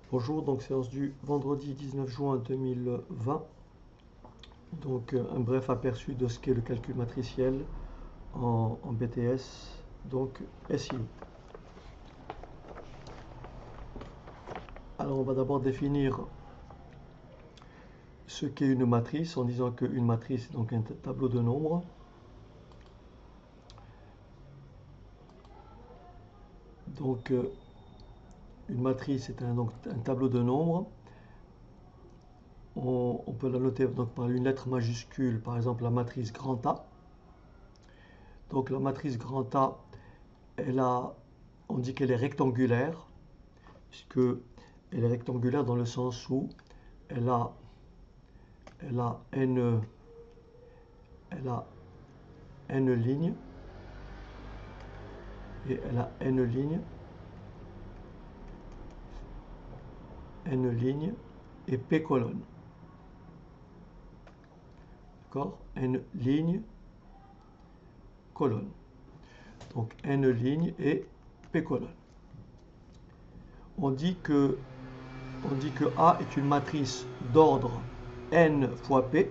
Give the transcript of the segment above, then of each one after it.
Bonjour, donc séance du vendredi 19 juin 2020. Donc un bref aperçu de ce qu'est le calcul matriciel en BTS, donc SIO. Alors on va d'abord définir ce qu'est une matrice en disant qu'une matrice est donc un tableau de nombres. Donc une matrice est donc un tableau de nombres. On peut la noter donc par une lettre majuscule, par exemple la matrice grand A. Donc la matrice grand A, on dit qu'elle est rectangulaire, puisque elle est rectangulaire dans le sens où elle a n lignes et elle a n lignes et p colonnes. D'accord? N lignes, colonnes. Donc n lignes et p colonnes. On dit que A est une matrice d'ordre n fois p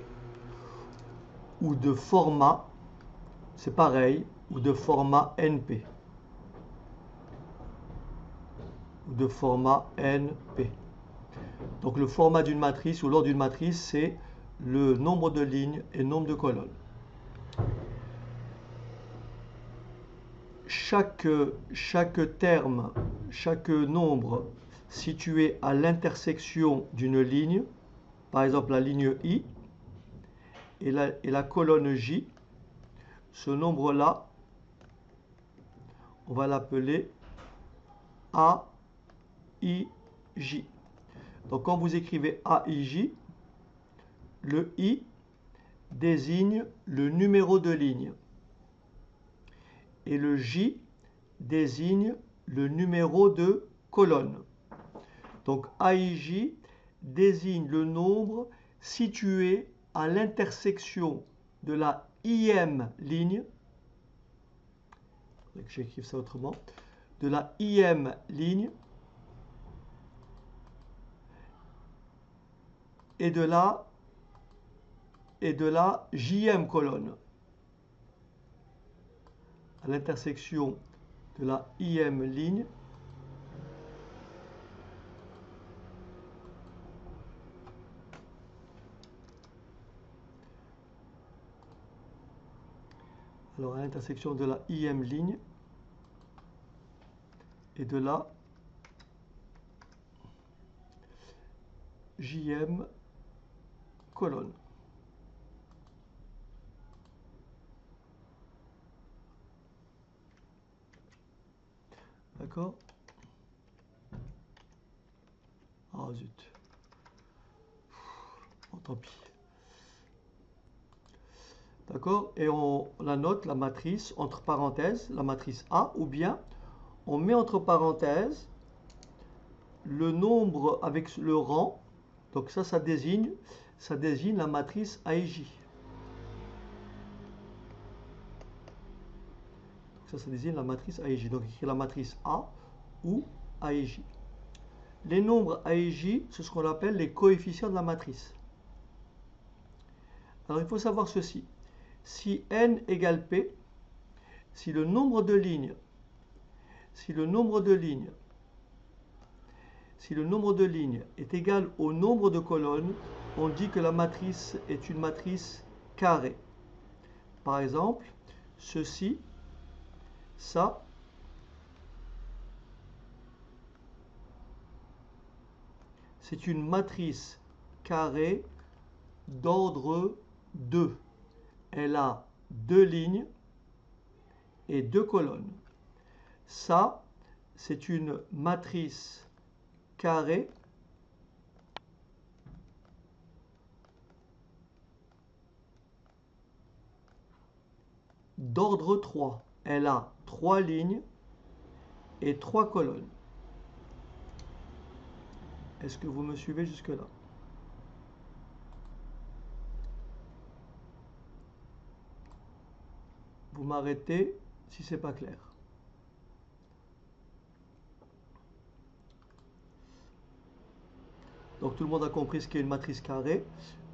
ou de format, c'est pareil, ou de format np. Ou de format np. Donc le format d'une matrice ou l'ordre d'une matrice, c'est le nombre de lignes et le nombre de colonnes. Chaque terme, chaque nombre situé à l'intersection d'une ligne, par exemple la ligne I et la colonne J, ce nombre-là, on va l'appeler AIJ. Donc quand vous écrivez AIJ, le I désigne le numéro de ligne et le J désigne le numéro de colonne. Donc AIJ désigne le nombre situé à l'intersection de la IM ligne, que j'écrive ça autrement, de la IM ligne et de la JM colonne. À l'intersection de la IM ligne alors à l'intersection de la IM ligne et de la JM colonne. D'accord? Ah zut. Bon, tant pis. D'accord? Et on la note, la matrice, entre parenthèses, la matrice A, ou bien on met entre parenthèses le nombre avec le rang. Donc ça désigne la matrice AIJ. Ça désigne la matrice AIJ. Donc écrit la matrice A ou AIJ. Les nombres AIJ, c'est ce qu'on appelle les coefficients de la matrice. Alors il faut savoir ceci. Si n égale p, si le nombre de lignes est égal au nombre de colonnes, on dit que la matrice est une matrice carrée. Par exemple, ceci, ça, c'est une matrice carrée d'ordre 2. Elle a 2 lignes et 2 colonnes. Ça, c'est une matrice carrée d'ordre 3. Elle a 3 lignes et 3 colonnes. Est-ce que vous me suivez jusque-là? Vous m'arrêtez si c'est pas clair. Donc tout le monde a compris ce qu'est une matrice carrée.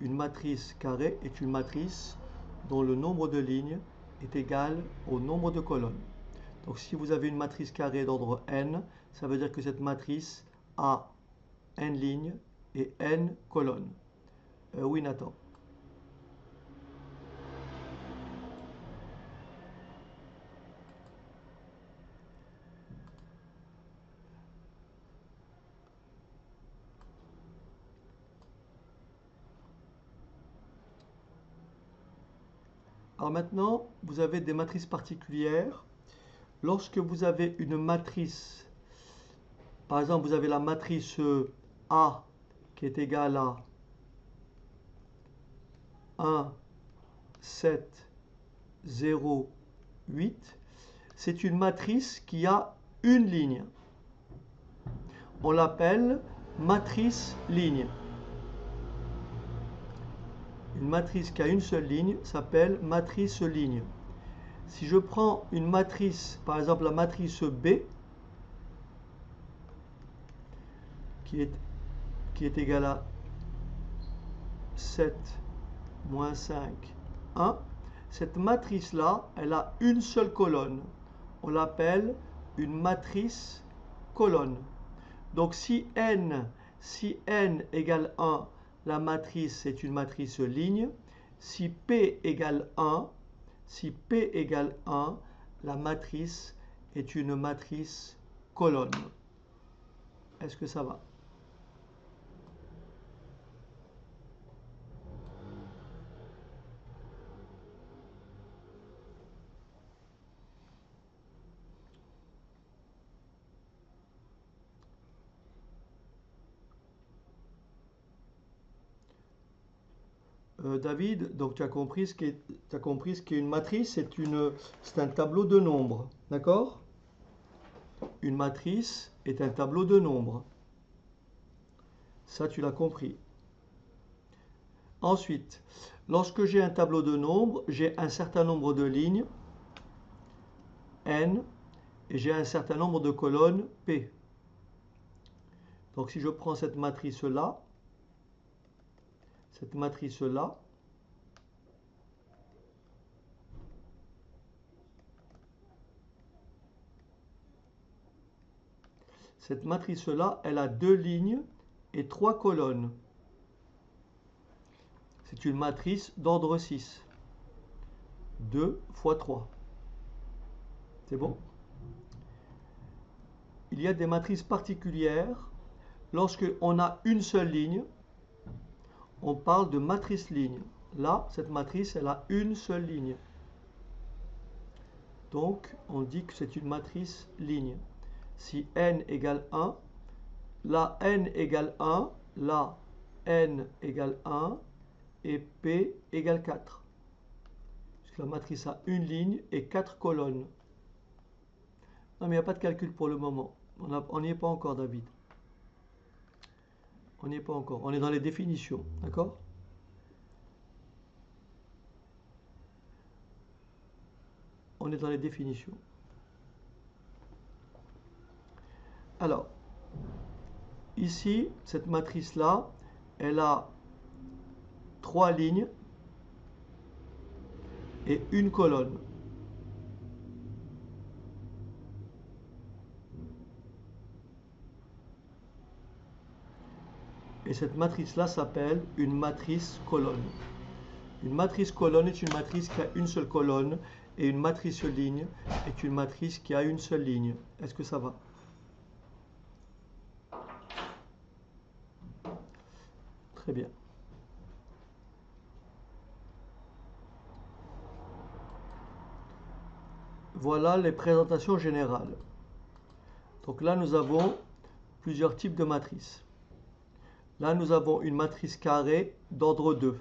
Une matrice carrée est une matrice dont le nombre de lignes est égal au nombre de colonnes. Donc si vous avez une matrice carrée d'ordre n, ça veut dire que cette matrice a n lignes et n colonnes. Oui, Nathan. Alors maintenant, vous avez des matrices particulières. Lorsque vous avez une matrice, par exemple, vous avez la matrice A qui est égale à 1, 7, 0, 8, c'est une matrice qui a une ligne. On l'appelle matrice ligne. Une matrice qui a une seule ligne s'appelle matrice ligne. Si je prends une matrice, par exemple la matrice B, qui est égale à 7, moins 5, 1, cette matrice-là, elle a une seule colonne. On l'appelle une matrice colonne. Donc si n égale 1, la matrice est une matrice ligne. Si P égale 1, la matrice est une matrice colonne. Est-ce que ça va? David, donc tu as compris ce qu'est une matrice, c'est un tableau de nombres, d'accord? Une matrice est un tableau de nombres. Ça, tu l'as compris. Ensuite, lorsque j'ai un tableau de nombres, j'ai un certain nombre de lignes, n, et j'ai un certain nombre de colonnes, p. Donc si je prends cette matrice-là, cette matrice-là, elle a 2 lignes et 3 colonnes. C'est une matrice d'ordre 6. 2 fois 3. C'est bon? Il y a des matrices particulières. Lorsque on a une seule ligne, on parle de matrice ligne. Là, cette matrice, elle a une seule ligne. Donc, on dit que c'est une matrice ligne. Si n égale 1, là n égale 1, là n égale 1, et P égale 4. Puisque la matrice a une ligne et 4 colonnes. Non, mais il n'y a pas de calcul pour le moment. On n'y est pas encore, David. On n'y est pas encore. On est dans les définitions, d'accord? On est dans les définitions. Alors, ici, cette matrice-là, elle a 3 lignes et une colonne. Et cette matrice-là s'appelle une matrice colonne. Une matrice colonne est une matrice qui a une seule colonne, et une matrice ligne est une matrice qui a une seule ligne. Est-ce que ça va? Très bien. Voilà les présentations générales. Donc là, nous avons plusieurs types de matrices. Là, nous avons une matrice carrée d'ordre 2.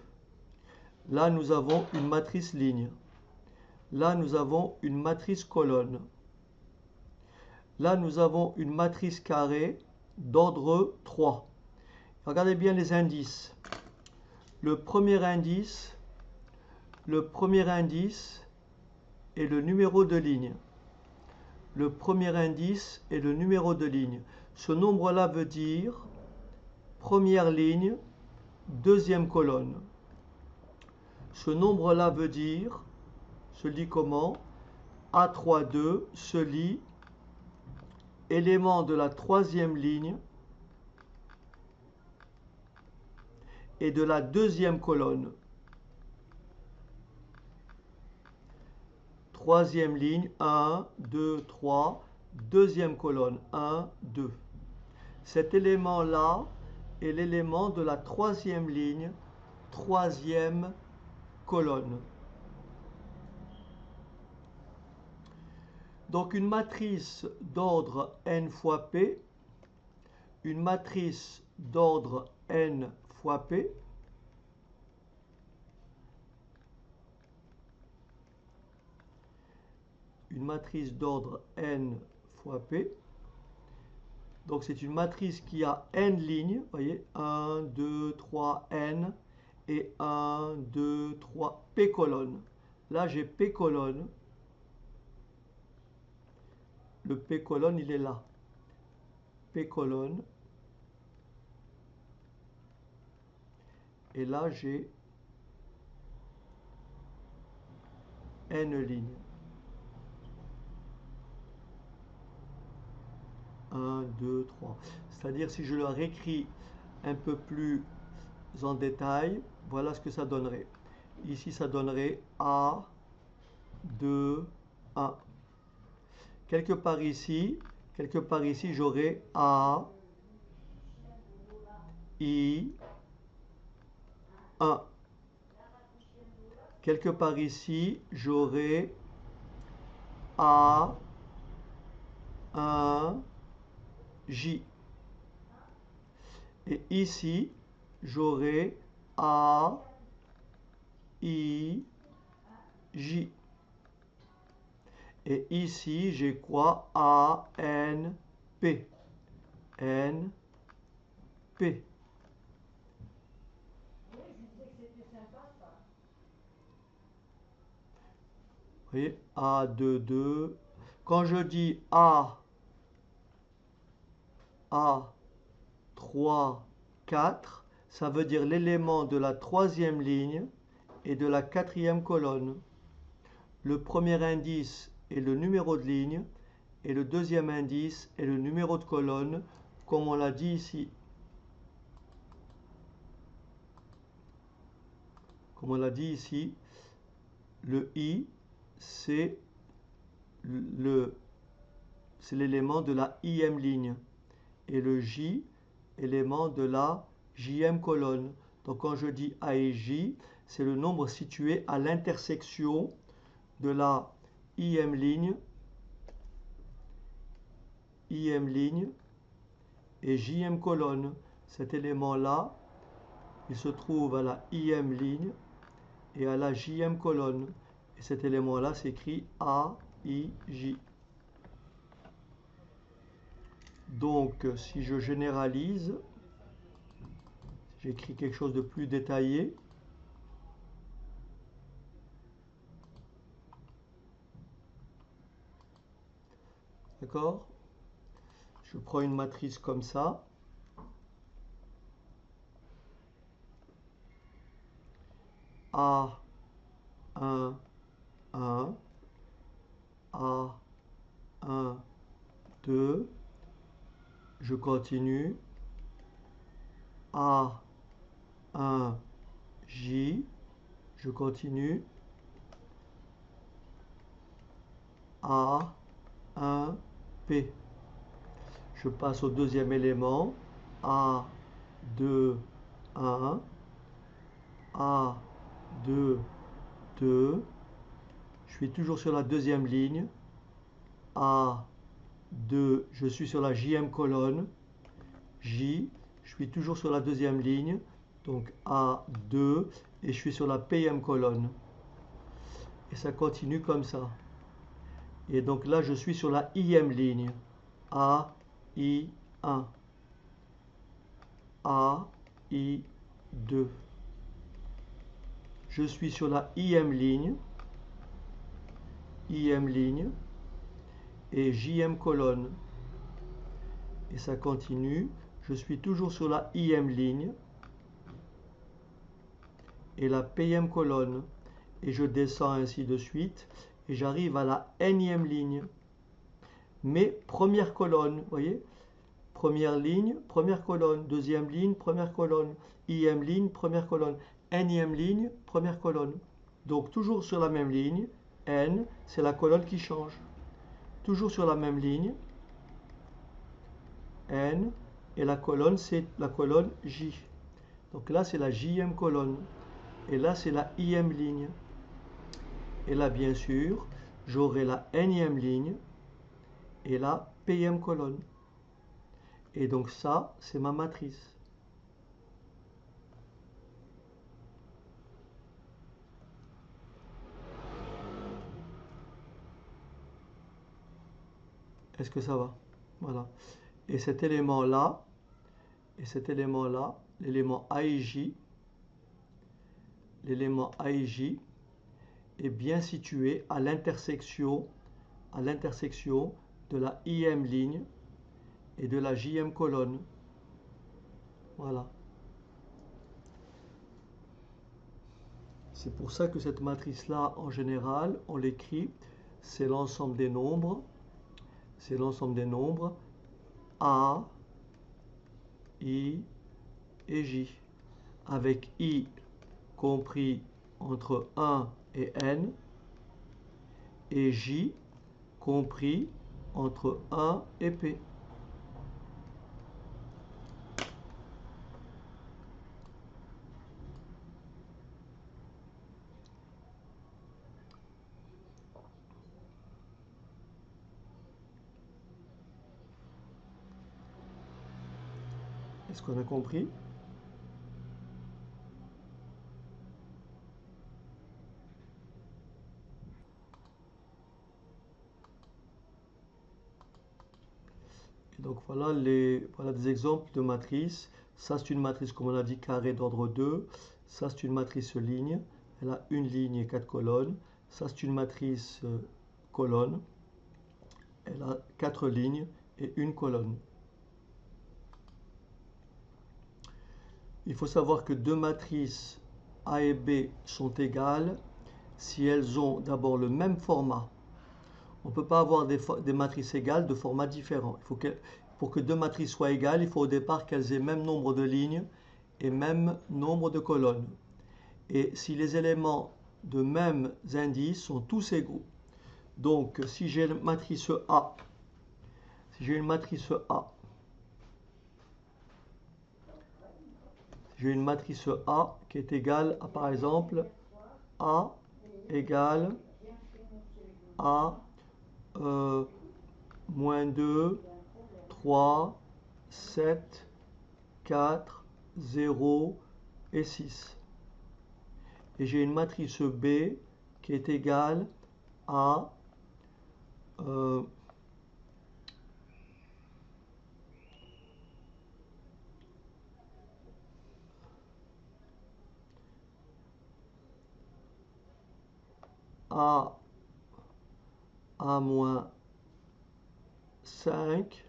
Là, nous avons une matrice ligne. Là, nous avons une matrice colonne. Là, nous avons une matrice carrée d'ordre 3. Regardez bien les indices. Le premier indice est le numéro de ligne. Le premier indice est le numéro de ligne. Ce nombre-là veut dire première ligne, deuxième colonne. Ce nombre-là veut dire, se lit comment? A32 se lit élément de la troisième ligne et de la deuxième colonne. Troisième ligne, 1, 2, 3, deuxième colonne, 1, 2. Cet élément-là est l'élément de la troisième ligne, troisième colonne. Donc une matrice d'ordre n fois p, une matrice d'ordre n fois p, une matrice d'ordre n fois p. Donc c'est une matrice qui a n lignes, vous voyez, 1, 2, 3, n, et 1, 2, 3, p colonnes. Là j'ai p colonnes. Le P colonne, il est là. P colonne. Et là, j'ai N lignes. 1, 2, 3. C'est-à-dire, si je le réécris un peu plus en détail, voilà ce que ça donnerait. Ici, ça donnerait A, 2, 1. Quelque part ici, j'aurai A, I, 1. Quelque part ici, j'aurai A, 1, J. Et ici, j'aurai A, I, J. Et ici, j'ai quoi? A, N, P. N, P. Vous voyez, A, 2, 2. Quand je dis A, 3, 4, ça veut dire l'élément de la troisième ligne et de la quatrième colonne. Le premier indice est le numéro de ligne et le deuxième indice est le numéro de colonne, comme on l'a dit ici. Comme on l'a dit ici, le I, c'est l'élément de la IM ligne. Et le J, élément de la JM colonne. Donc quand je dis A et J, c'est le nombre situé à l'intersection de la IM ligne et JM colonne. Cet élément-là, il se trouve à la IM ligne et à la JM colonne. Et cet élément-là s'écrit A, I, J. Donc, si je généralise, j'écris quelque chose de plus détaillé. D'accord? Je prends une matrice comme ça. A, 1, 1. A, 1, 2. Je continue. A, 1, J. Je continue. A, 1, P. Je passe au deuxième élément. A, 2, 1. A, 2, 2. Je suis toujours sur la deuxième ligne. A, 2, je suis sur la JM colonne. J, je suis toujours sur la deuxième ligne. Donc A, 2, et je suis sur la PM colonne. Et ça continue comme ça. Et donc là, je suis sur la IM ligne. A, I, 1. A, I, 2. Je suis sur la IM ligne et JM colonne. Et ça continue. je suis toujours sur la ième ligne et la pème colonne. Et je descends ainsi de suite et j'arrive à la nème ligne. Mais première colonne, vous voyez? Première ligne, première colonne, deuxième ligne, première colonne, ième ligne, première colonne, nème ligne, première colonne. Donc toujours sur la même ligne, n, c'est la colonne qui change. Toujours sur la même ligne, n, et la colonne, c'est la colonne j. Donc là, c'est la jème colonne. Et là, c'est la ième ligne. Et là, bien sûr, j'aurai la nème ligne et la pème colonne. Et donc ça, c'est ma matrice. Est-ce que ça va? Voilà. Et cet élément-là, l'élément AIJ, est bien situé à l'intersection de la ième ligne et de la jème colonne. Voilà. C'est pour ça que cette matrice-là, en général, on l'écrit, c'est l'ensemble des nombres. C'est l'ensemble des nombres A, I et J, avec I compris entre 1 et n, et J compris entre 1 et P. Est-ce qu'on a compris? Et donc voilà des exemples de matrices. Ça, c'est une matrice, comme on a dit, carré d'ordre 2. Ça, c'est une matrice ligne. Elle a une ligne et 4 colonnes. Ça, c'est une matrice colonne. Elle a 4 lignes et une colonne. Il faut savoir que deux matrices A et B sont égales si elles ont d'abord le même format. On ne peut pas avoir des matrices égales de formats différents. Pour que deux matrices soient égales, il faut au départ qu'elles aient même nombre de lignes et même nombre de colonnes. Et si les éléments de mêmes indices sont tous égaux. Donc si j'ai une matrice A, j'ai une matrice A qui est égale à, par exemple, A égale A moins 2, 3, 7, 4, 0 et 6. Et j'ai une matrice B qui est égale à A moins 5,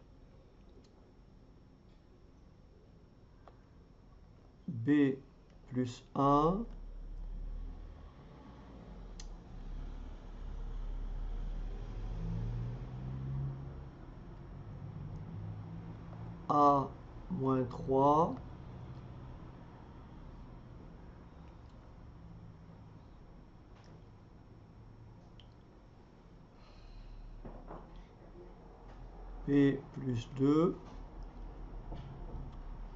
B plus 1, A moins 3, B plus 2,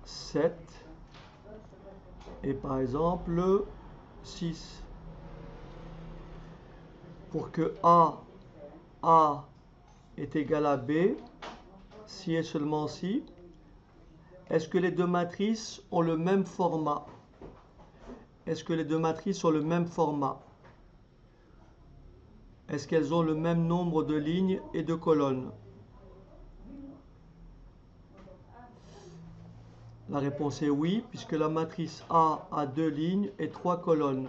7, et par exemple 6. Pour que A est égal à B, si et seulement si, est-ce que les deux matrices ont le même format? Est-ce que les deux matrices ont le même format? Est-ce qu'elles ont le même nombre de lignes et de colonnes? La réponse est oui, puisque la matrice A a 2 lignes et 3 colonnes.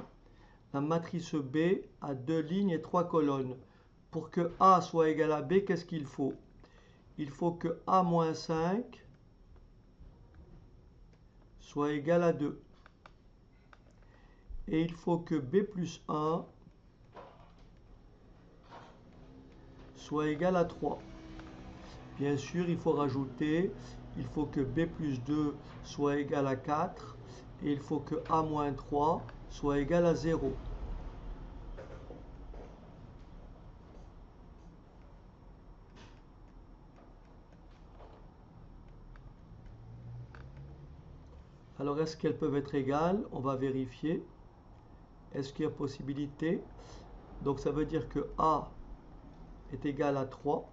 La matrice B a 2 lignes et 3 colonnes. Pour que A soit égal à B, qu'est-ce qu'il faut? Il faut que A moins 5 soit égal à 2. Et il faut que B plus 1 soit égal à 3. Bien sûr, il faut rajouter, il faut que B plus 2 soit égal à 4. Et il faut que A moins 3 soit égal à 0. Alors, est-ce qu'elles peuvent être égales? On va vérifier. Est-ce qu'il y a possibilité? Donc, ça veut dire que A est égal à 3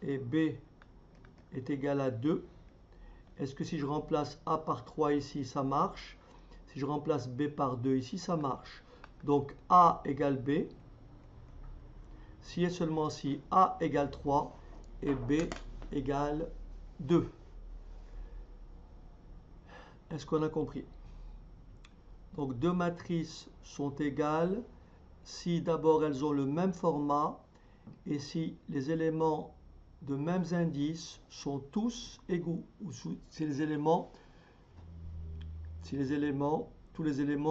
et B est égal à 2. Est-ce que si je remplace A par 3 ici, ça marche? Si je remplace B par 2 ici, ça marche. Donc, A égale B. Si et seulement si A égale 3 et B égale 2. Est-ce qu'on a compris? Donc, deux matrices sont égales si d'abord elles ont le même format et si les éléments de mêmes indices sont tous égaux. Ou si tous les éléments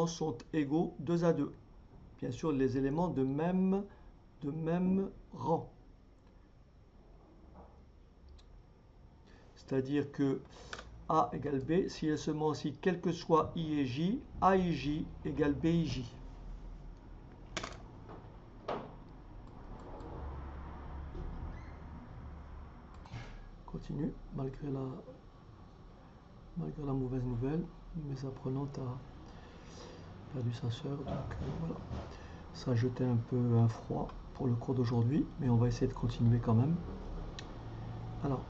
sont égaux 2 à 2. Bien sûr, les éléments de même rang. C'est-à-dire que A égale B, si et seulement si, quel que soit I et J, A et J égale B et J. Continue, malgré la mauvaise nouvelle, mes apprenantes a perdu sa sœur, donc voilà. Ça a jeté un peu un froid pour le cours d'aujourd'hui, mais on va essayer de continuer quand même. Alors,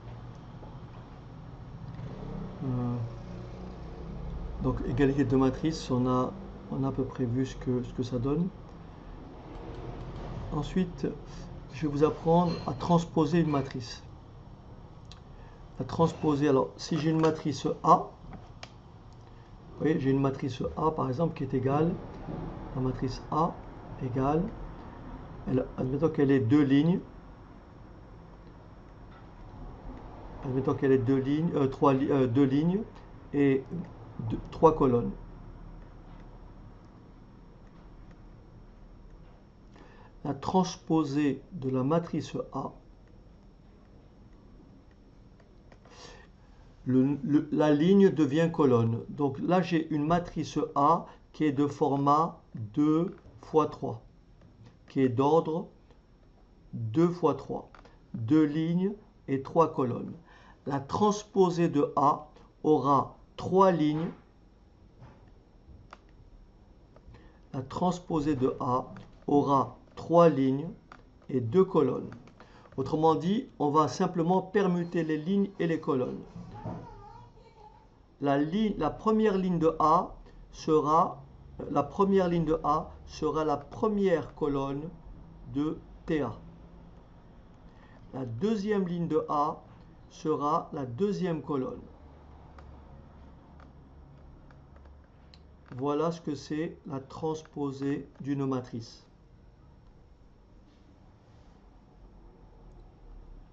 donc égalité de matrices, on a à peu près vu ce que ça donne. Ensuite, je vais vous apprendre à transposer une matrice. À transposer, alors si j'ai une matrice A, vous voyez, j'ai une matrice A par exemple qui est égale, la matrice A égale, admettons qu'elle ait deux lignes, deux lignes et trois colonnes. La transposée de la matrice A, la ligne devient colonne. Donc là, j'ai une matrice A qui est de format 2 x 3, qui est d'ordre 2 x 3, 2 lignes et 3 colonnes. La transposée de A aura 3 lignes. La transposée de A aura 3 lignes et 2 colonnes. Autrement dit, on va simplement permuter les lignes et les colonnes. La première ligne de A sera la première colonne de TA. La deuxième ligne de A sera la deuxième colonne. Voilà ce que c'est la transposée d'une matrice.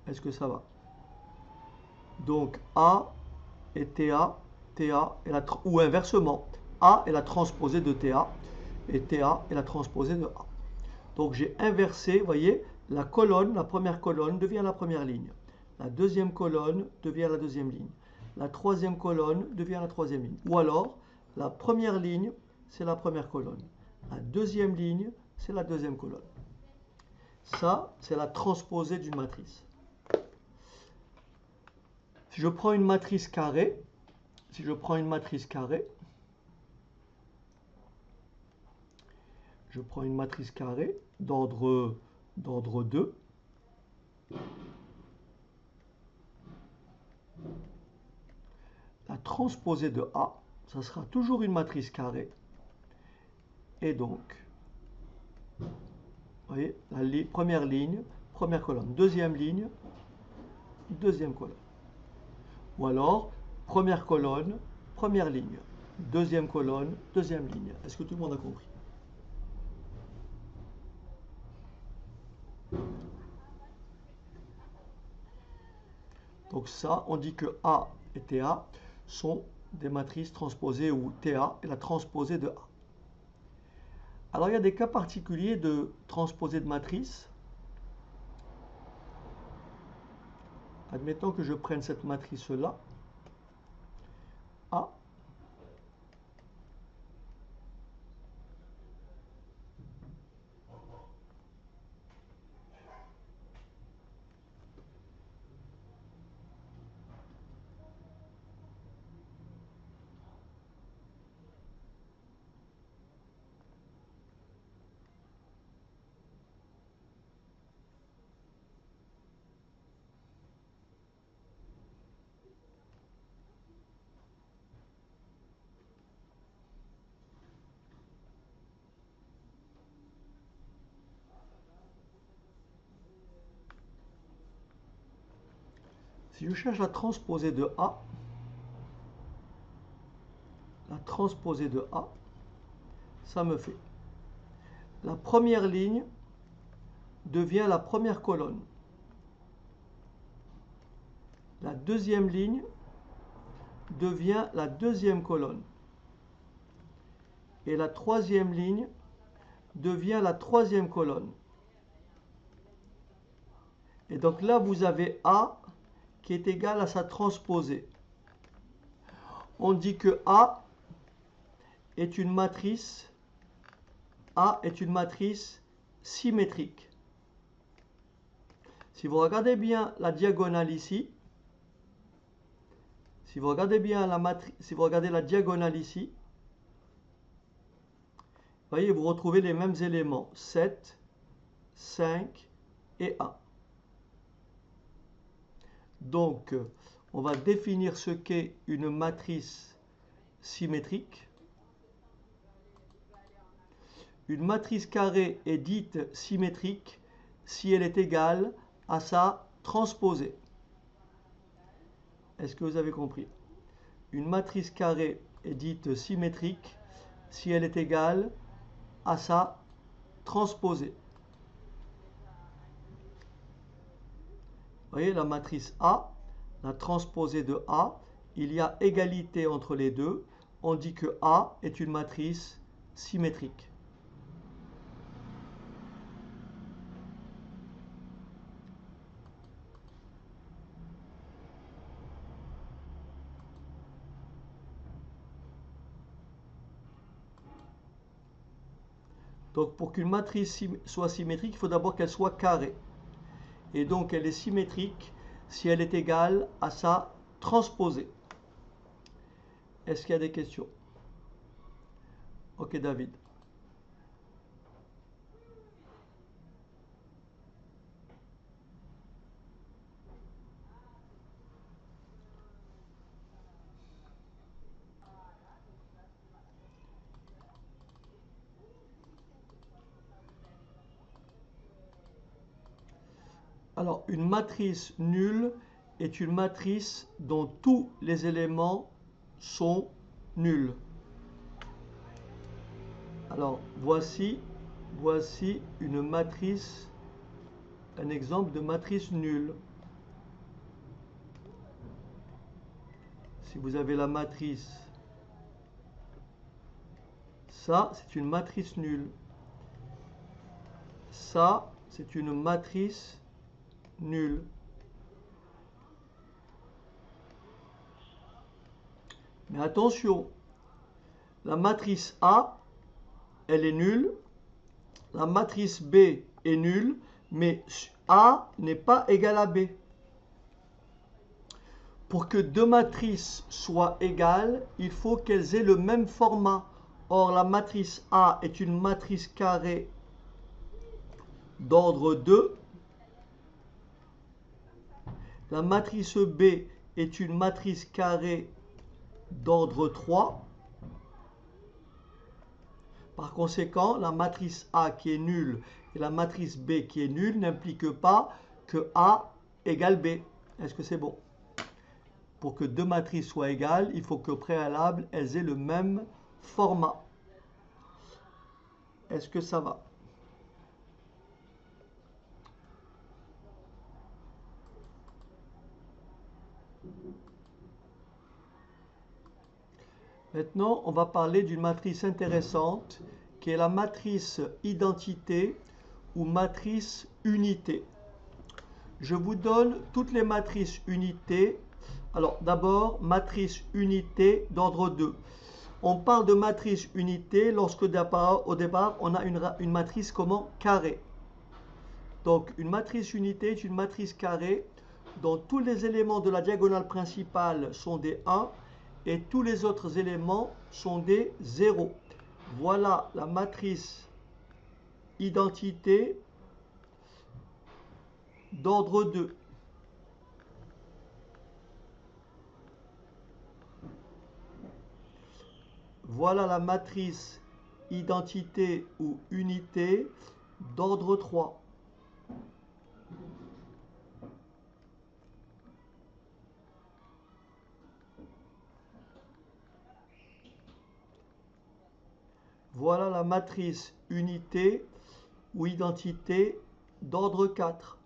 Est-ce que ça va? Donc A et TA, ou inversement, A est la transposée de TA et TA est la transposée de A. Donc j'ai inversé, vous voyez, la première colonne devient la première ligne. La deuxième colonne devient la deuxième ligne. La troisième colonne devient la troisième ligne. Ou alors, la première ligne, c'est la première colonne. La deuxième ligne, c'est la deuxième colonne. Ça, c'est la transposée d'une matrice. Si je prends une matrice carrée, d'ordre 2. La transposée de A, ça sera toujours une matrice carrée. Et donc, vous voyez, première ligne, première colonne, deuxième ligne, deuxième colonne. Ou alors, première colonne, première ligne, deuxième colonne, deuxième ligne. Est-ce que tout le monde a compris? Donc ça, on dit que A et TA sont des matrices transposées ou TA et la transposée de A. Alors il y a des cas particuliers de transposée de matrice. Admettons que je prenne cette matrice-là, A. Si je cherche la transposée de A, ça me fait la première ligne devient la première colonne. La deuxième ligne devient la deuxième colonne. Et la troisième ligne devient la troisième colonne. Et donc là, vous avez A qui est égal à sa transposée. On dit que A est une matrice symétrique. Si vous regardez bien la diagonale ici, si vous regardez la diagonale ici, voyez, vous retrouvez les mêmes éléments, 7, 5 et 1. Donc, on va définir ce qu'est une matrice symétrique. Une matrice carrée est dite symétrique si elle est égale à sa transposée. Est-ce que vous avez compris? Une matrice carrée est dite symétrique si elle est égale à sa transposée. Vous voyez, la matrice A, la transposée de A, il y a égalité entre les deux. On dit que A est une matrice symétrique. Donc pour qu'une matrice soit symétrique, il faut d'abord qu'elle soit carrée. Et donc elle est symétrique si elle est égale à sa transposée. Est-ce qu'il y a des questions? Ok, David. Alors, une matrice nulle est une matrice dont tous les éléments sont nuls. Alors, voici une matrice, un exemple de matrice nulle. Si vous avez la matrice, ça, c'est une matrice nulle. Ça, c'est une matrice nulle. Mais attention, la matrice A, elle est nulle. La matrice B est nulle, mais A n'est pas égal à B. Pour que deux matrices soient égales, il faut qu'elles aient le même format. Or, la matrice A est une matrice carrée d'ordre 2. La matrice B est une matrice carrée d'ordre 3. Par conséquent, la matrice A qui est nulle et la matrice B qui est nulle n'impliquent pas que A égale B. Est-ce que c'est bon? Pour que deux matrices soient égales, il faut qu'au préalable, elles aient le même format. Est-ce que ça va? Maintenant, on va parler d'une matrice intéressante qui est la matrice identité ou matrice unité. Je vous donne toutes les matrices unités. Alors d'abord, matrice unité d'ordre 2. On parle de matrice unité lorsque au départ on a une matrice comment carrée. Donc une matrice unité est une matrice carrée dont tous les éléments de la diagonale principale sont des 1 et tous les autres éléments sont des 0. Voilà la matrice identité d'ordre 2. Voilà la matrice identité ou unité d'ordre 3. Voilà la matrice unité ou identité d'ordre 4.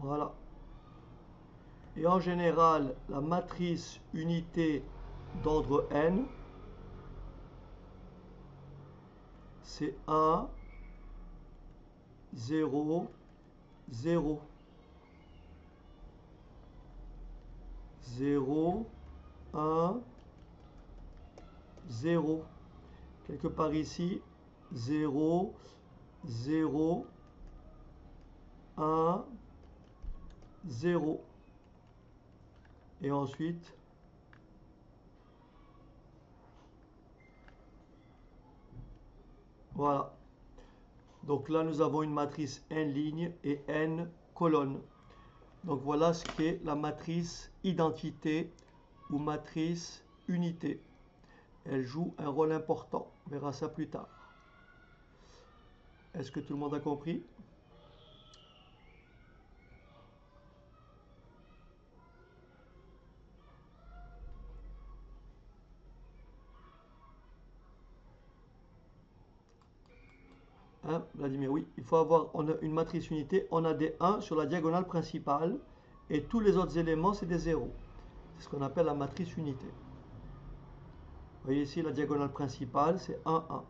Voilà. Et en général, la matrice unité d'ordre n, c'est 1, 0, 0, 0, 1, 0. Quelque part ici, 0, 0, 1, 0. Et ensuite, voilà. Donc là, nous avons une matrice n lignes et n colonnes. Donc voilà ce qu'est la matrice identité ou matrice unité. Elle joue un rôle important. On verra ça plus tard. Est-ce que tout le monde a compris? Hein, Vladimir, oui, il faut avoir, on a une matrice unité, on a des 1 sur la diagonale principale et tous les autres éléments c'est des 0. C'est ce qu'on appelle la matrice unité. Vous voyez ici la diagonale principale c'est 1, 1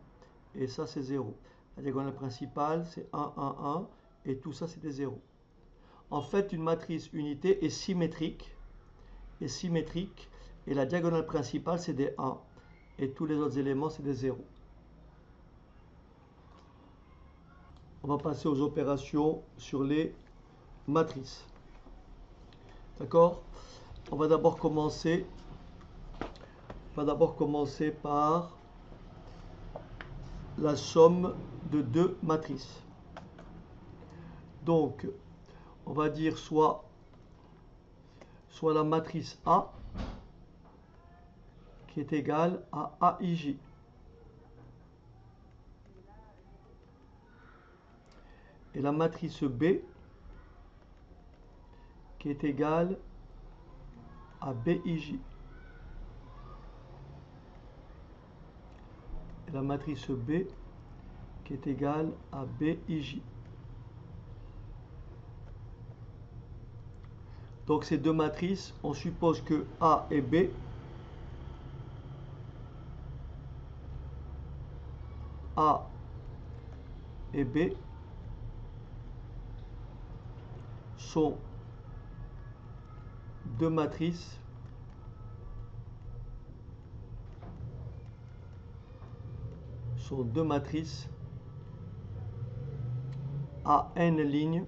et ça c'est 0. La diagonale principale c'est 1, 1, 1 et tout ça c'est des 0. En fait, une matrice unité est symétrique et la diagonale principale c'est des 1 et tous les autres éléments c'est des 0. On va passer aux opérations sur les matrices. D'accord? On va d'abord commencer par la somme de deux matrices. Donc, on va dire soit la matrice A qui est égale à AIJ. Et la matrice B qui est égale à BIJ. Et la matrice B qui est égale à BIJ. Donc ces deux matrices, on suppose que A et B sont deux matrices à n lignes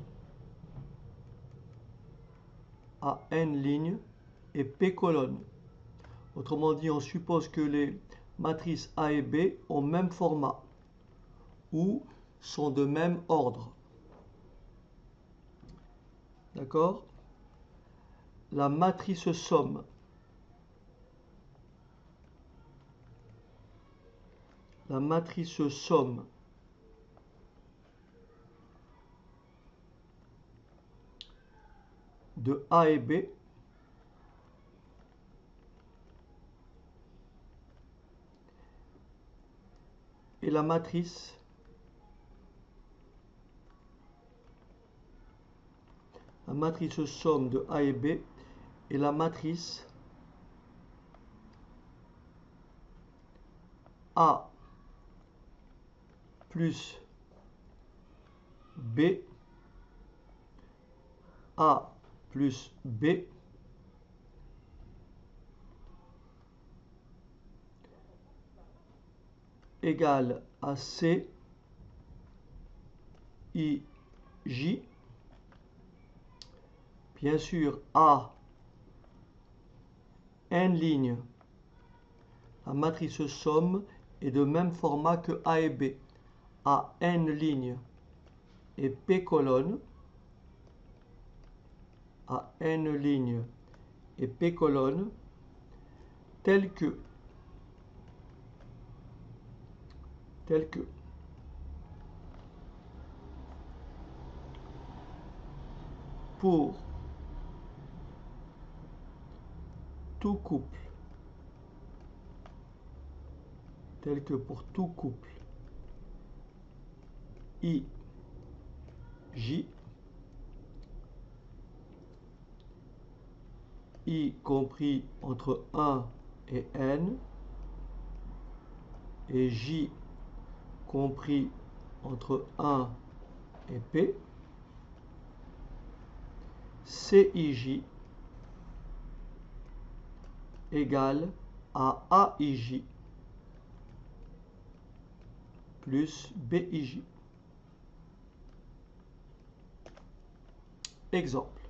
et P colonnes. Autrement dit, on suppose que les matrices A et B ont même format ou sont de même ordre. D'accord? la matrice somme de A et B et la matrice somme de A et B et la matrice A plus B, A plus B égale à C, I, J. Bien sûr, A, n lignes. La matrice somme est de même format que A et B. A, n lignes et P colonnes. A, n lignes et P colonnes, tel que pour tout couple, I, J, I compris entre 1 et N, et J compris entre 1 et P, CIJ égale à AIJ plus BIJ. Exemple.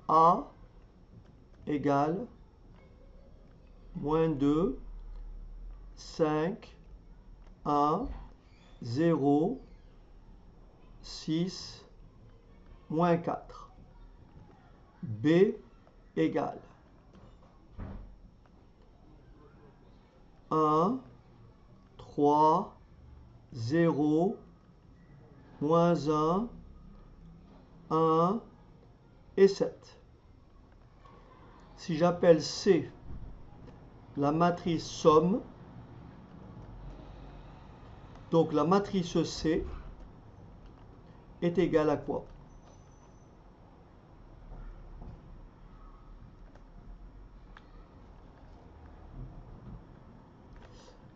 A égale moins 2, 5, 1, 0, 6, moins 4. B égale 1, 3, 0, moins 1, 1 et 7. Si j'appelle C la matrice somme, donc la matrice C est égale à quoi?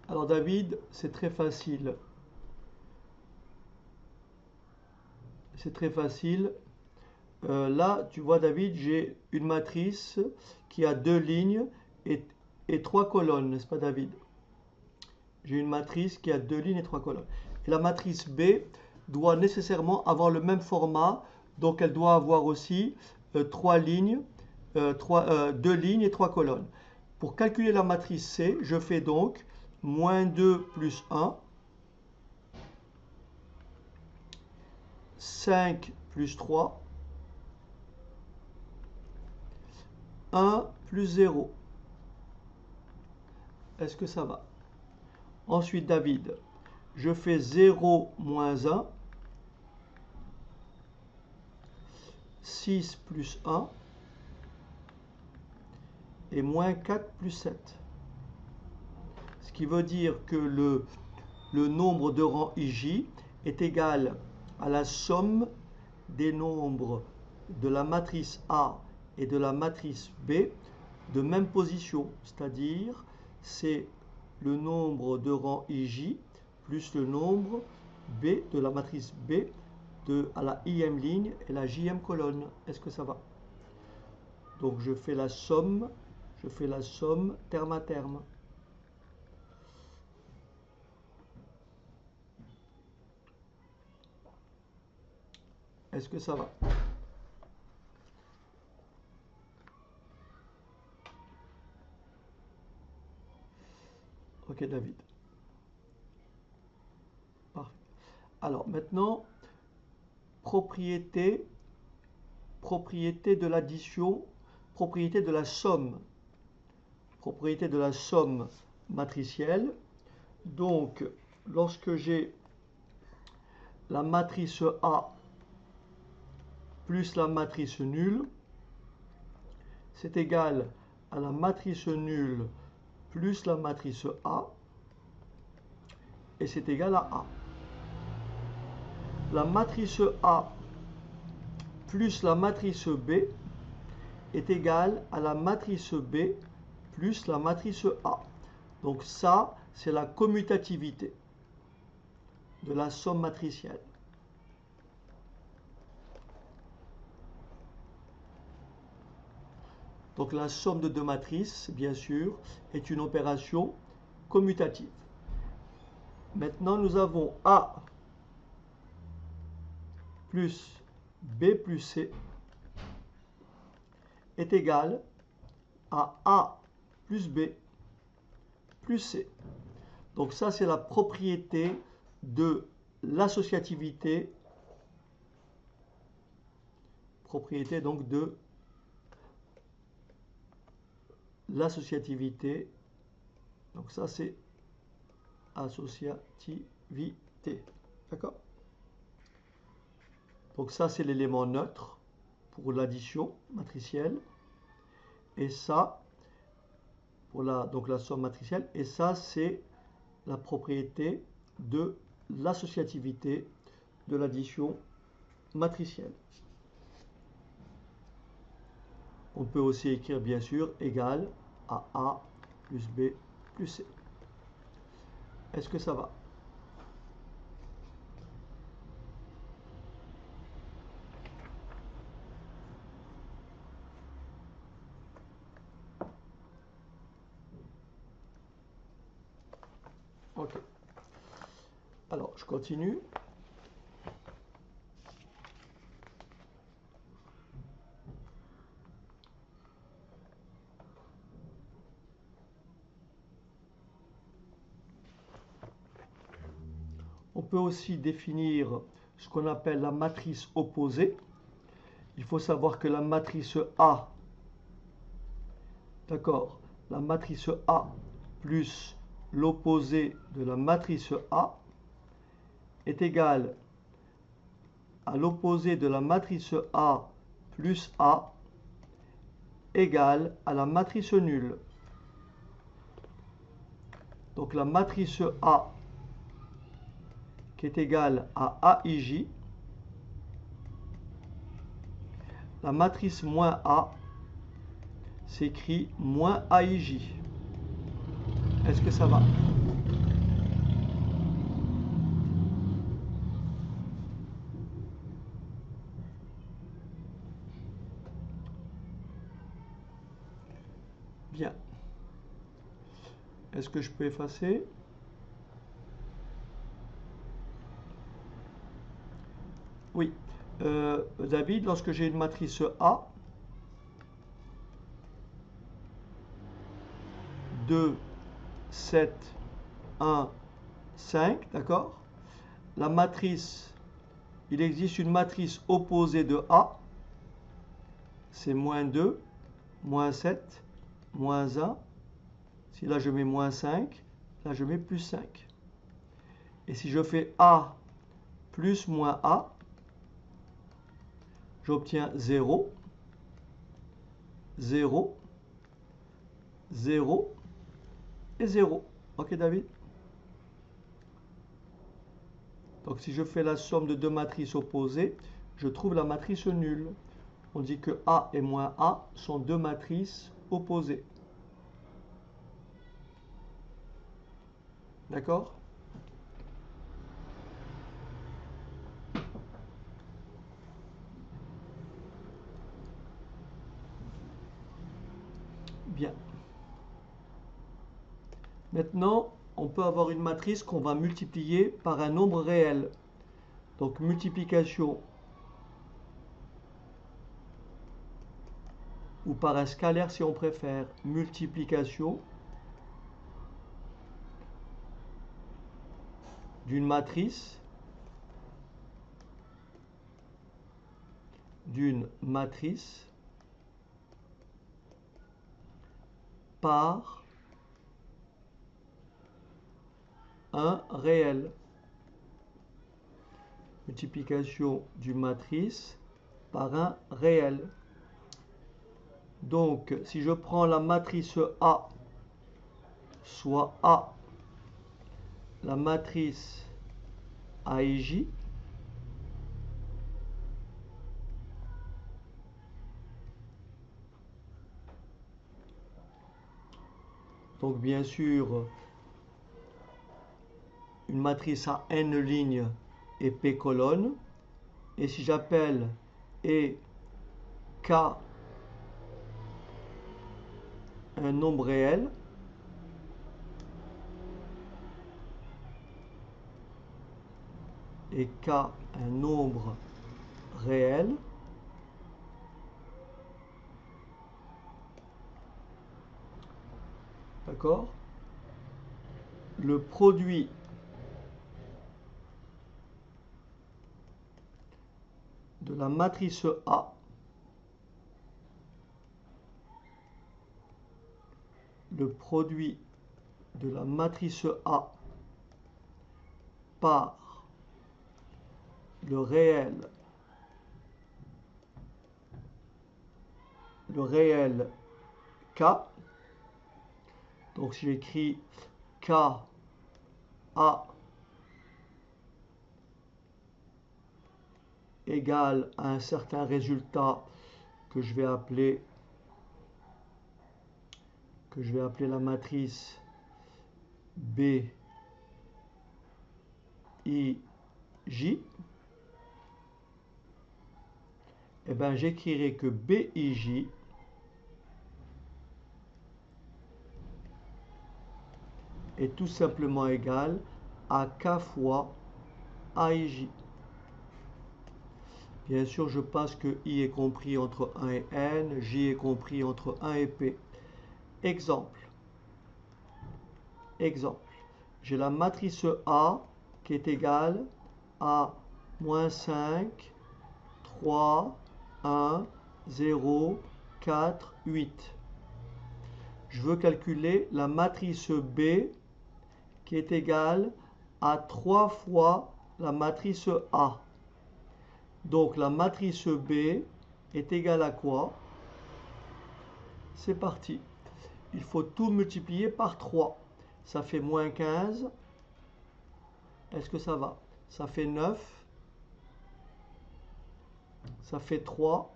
Alors David, c'est très facile. Là, tu vois David, j'ai une matrice qui a 2 lignes et 3 colonnes, n'est-ce pas David? J'ai une matrice qui a 2 lignes et 3 colonnes. Et la matrice B doit nécessairement avoir le même format, donc elle doit avoir aussi 2 lignes et 3 colonnes. Pour calculer la matrice C, je fais donc moins 2 plus 1, 5 plus 3, 1 plus 0. Est-ce que ça va? Ensuite, David, je fais 0 moins 1, 6 plus 1, et moins 4 plus 7. Ce qui veut dire que le nombre de rang IJ est égal à la somme des nombres de la matrice A et de la matrice B de même position, c'est-à-dire c'est le nombre de rang IJ plus le nombre B de la matrice B à la IM ligne et la JM colonne. Est-ce que ça va? Donc je fais la somme terme à terme. Est-ce que ça va? Ok David. Parfait. Alors maintenant, propriété propriété de l'addition, propriété de la somme matricielle. Donc, lorsque j'ai la matrice A plus la matrice nulle, c'est égal à la matrice nulle plus la matrice A, et c'est égal à A. La matrice A plus la matrice B est égale à la matrice B plus la matrice A. Donc ça, c'est la commutativité de la somme matricielle. Donc la somme de deux matrices, bien sûr, est une opération commutative. Maintenant, nous avons A plus B plus C est égal à A plus B plus C. Donc ça, c'est la propriété de l'associativité. Propriété donc de l'associativité. Donc ça, c'est associativité. D'accord? Donc ça, c'est l'élément neutre pour l'addition matricielle. Et ça, pour la somme matricielle. Et ça, c'est la propriété de l'associativité de l'addition matricielle. On peut aussi écrire, bien sûr, égal à A plus B plus C. Est-ce que ça va? Ok. Alors, je continue. On peut aussi définir ce qu'on appelle la matrice opposée. Il faut savoir que la matrice A, d'accord, la matrice A plus l'opposé de la matrice A est égal à l'opposé de la matrice A plus A égale à la matrice nulle. Donc la matrice A qui est égale à AIJ, la matrice moins A s'écrit moins AIJ. Est-ce que ça va? Bien. Est-ce que je peux effacer? Oui. David, lorsque j'ai une matrice A, 2, 7, 1, 5, d'accord? La matrice, il existe une matrice opposée de A, c'est moins 2, moins 7, moins 1. Si là je mets moins 5, là je mets plus 5. Et si je fais A plus moins A, j'obtiens 0, 0, 0 et 0. Ok David? Donc si je fais la somme de deux matrices opposées, je trouve la matrice nulle. On dit que A et moins A sont deux matrices opposées. D'accord? Bien. Maintenant, on peut avoir une matrice qu'on va multiplier par un nombre réel. Donc multiplication ou par un scalaire si on préfère. Multiplication d'une matrice d'une matrice par un réel. Multiplication d'une matrice par un réel. Donc, si je prends la matrice A, soit A, la matrice AIJ, donc bien sûr, une matrice à n lignes et p colonnes. Et si j'appelle et k un nombre réel, et k un nombre réel, d'accord, le produit de la matrice A par le réel K, donc si j'écris K A égale à un certain résultat que je vais appeler la matrice B I J, et bien j'écrirai que BIJ est tout simplement égal à K fois AIJ. Bien sûr, je passe que I est compris entre 1 et N, J est compris entre 1 et P. Exemple. J'ai la matrice A qui est égale à moins 5, 3, 1, 0, 4, 8. Je veux calculer la matrice B qui est égale à 3 fois la matrice A. Donc la matrice B est égale à quoi? C'est parti. Il faut tout multiplier par 3. Ça fait moins 15. Est-ce que ça va? Ça fait 9. Ça fait 3.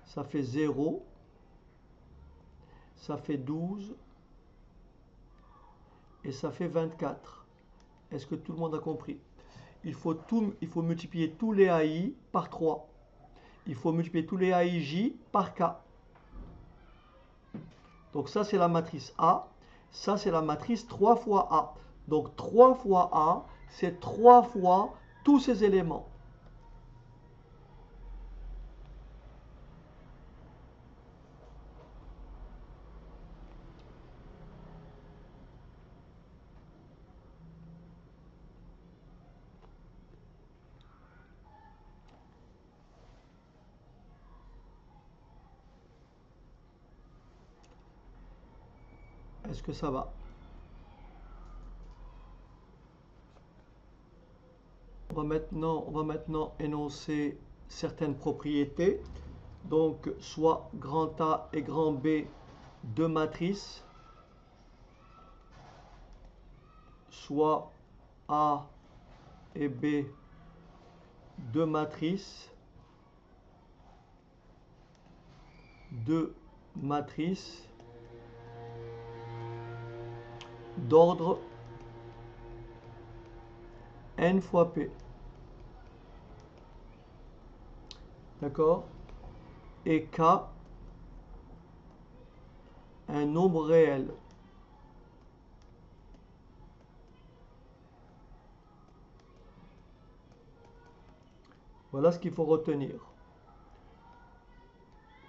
Ça fait 0. Ça fait 12. Et ça fait 24. Est-ce que tout le monde a compris? Il faut multiplier tous les AI par 3. Il faut multiplier tous les AIJ par K. Donc ça, c'est la matrice A. Ça, c'est la matrice 3 fois A. Donc 3 fois A, c'est 3 fois tous ces éléments. Est-ce que ça va? On va maintenant énoncer certaines propriétés. Donc, soit grand A et grand B, deux matrices, soit A et B, deux matrices, d'ordre n fois P. D'accord? Et K, un nombre réel. Voilà ce qu'il faut retenir.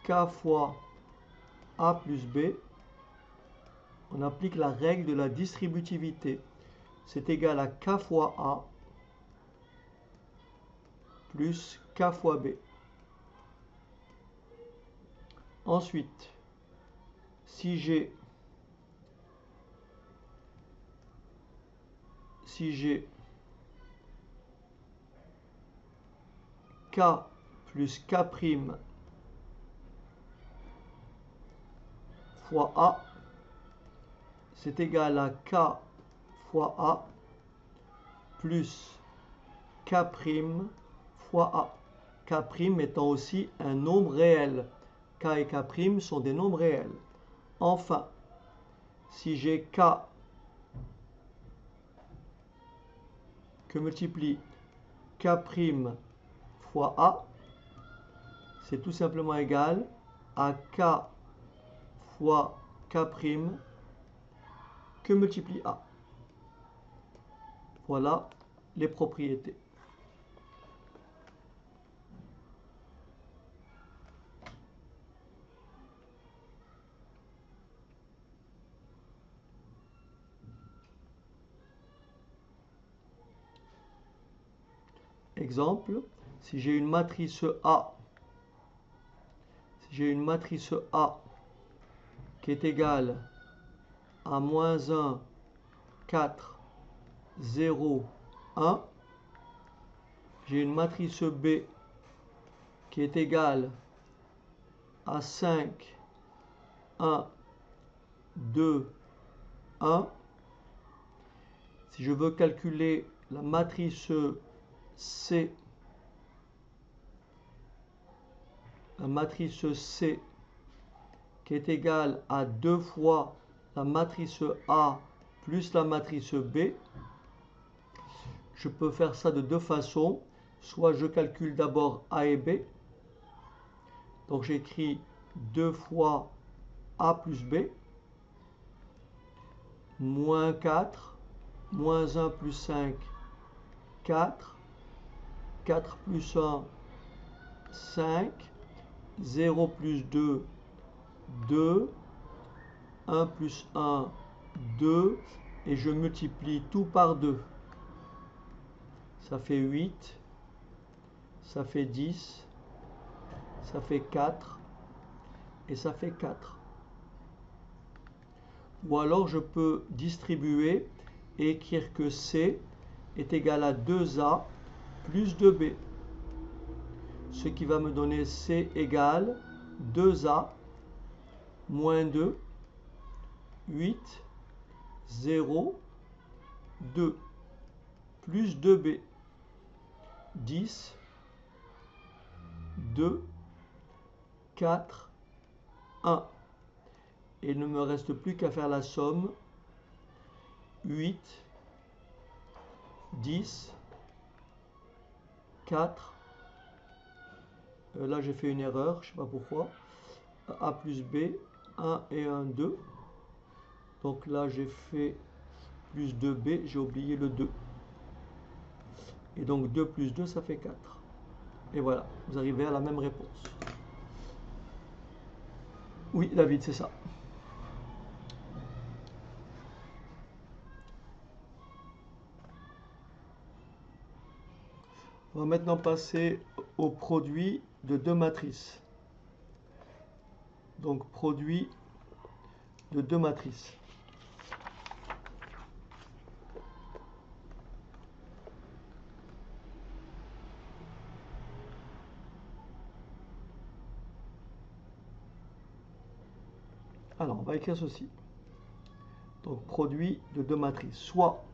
K fois A plus B, on applique la règle de la distributivité. C'est égal à K fois A plus K K fois B. Ensuite, si j'ai K plus K' fois A, c'est égal à K fois A plus K' fois A. K' étant aussi un nombre réel. K et K' sont des nombres réels. Enfin, si j'ai K que multiplie K' fois A, c'est tout simplement égal à K fois K' que multiplie A. Voilà les propriétés. Exemple, si j'ai une matrice A, qui est égale à moins 1, 4, 0, 1, j'ai une matrice B qui est égale à 5, 1, 2, 1. Si je veux calculer la matrice C, qui est égale à 2 fois la matrice A plus la matrice B, je peux faire ça de deux façons. Soit je calcule d'abord A et B, donc j'écris 2 fois A plus B, moins 4, moins 1 plus 5, 4, 4 plus 1, 5, 0 plus 2, 2, 1 plus 1, 2, et je multiplie tout par 2. Ça fait 8, ça fait 10, ça fait 4, et ça fait 4. Ou alors je peux distribuer et écrire que C est égal à 2A plus 2B. Ce qui va me donner C égale 2A moins 2, 8, 0, 2, plus 2B, 10, 2, 4, 1. Et il ne me reste plus qu'à faire la somme. 8, 10, 4. Là j'ai fait une erreur, je ne sais pas pourquoi. A plus B, 1 et 1, 2. Donc là j'ai fait plus 2B, j'ai oublié le 2. Et donc 2 plus 2, ça fait 4. Et voilà, vous arrivez à la même réponse. Oui, David, c'est ça. On va maintenant passer au produit de deux matrices. Donc, produit de deux matrices. Alors, on va écrire ceci. Donc, produit de deux matrices. Soit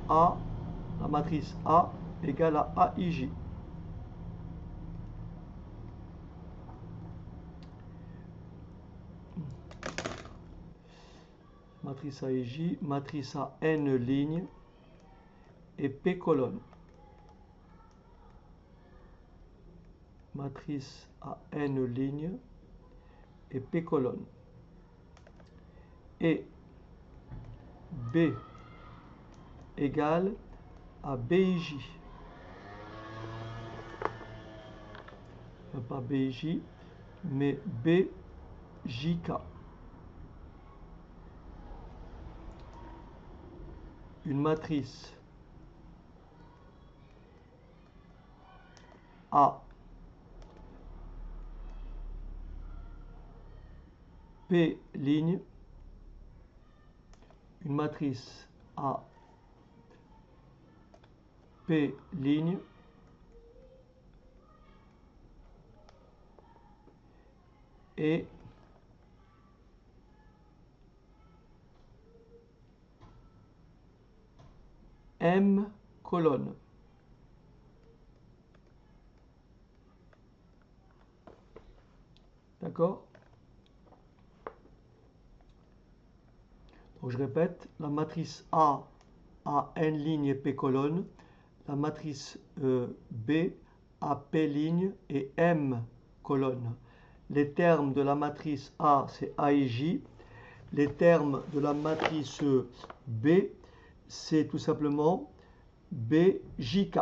A, la matrice A égale à AIJ. Matrice AIJ, matrice à n lignes et P colonne. Matrice à n lignes et P colonne. Et B égale à BIJ. Pas BIJ, mais BJK. une matrice A P ligne, une matrice A P ligne et M colonne. D'accord? Donc je répète, la matrice A a N ligne et P colonne, la matrice B a P ligne et M colonne. Les termes de la matrice A, c'est A et J. Les termes de la matrice B, c'est tout simplement B, J, K.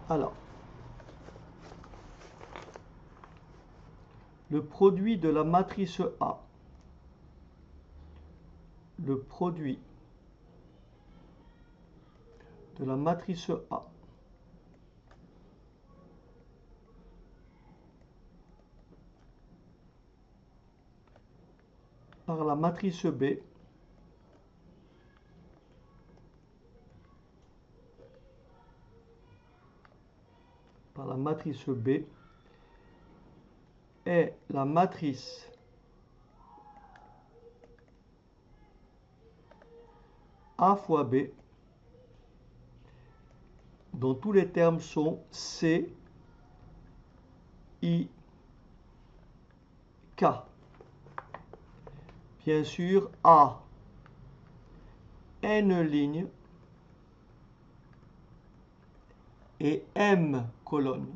Alors, le produit de la matrice A, le produit de la matrice A par la matrice B est la matrice A fois B dont tous les termes sont C, I, K. Bien sûr, A, N lignes et M colonnes.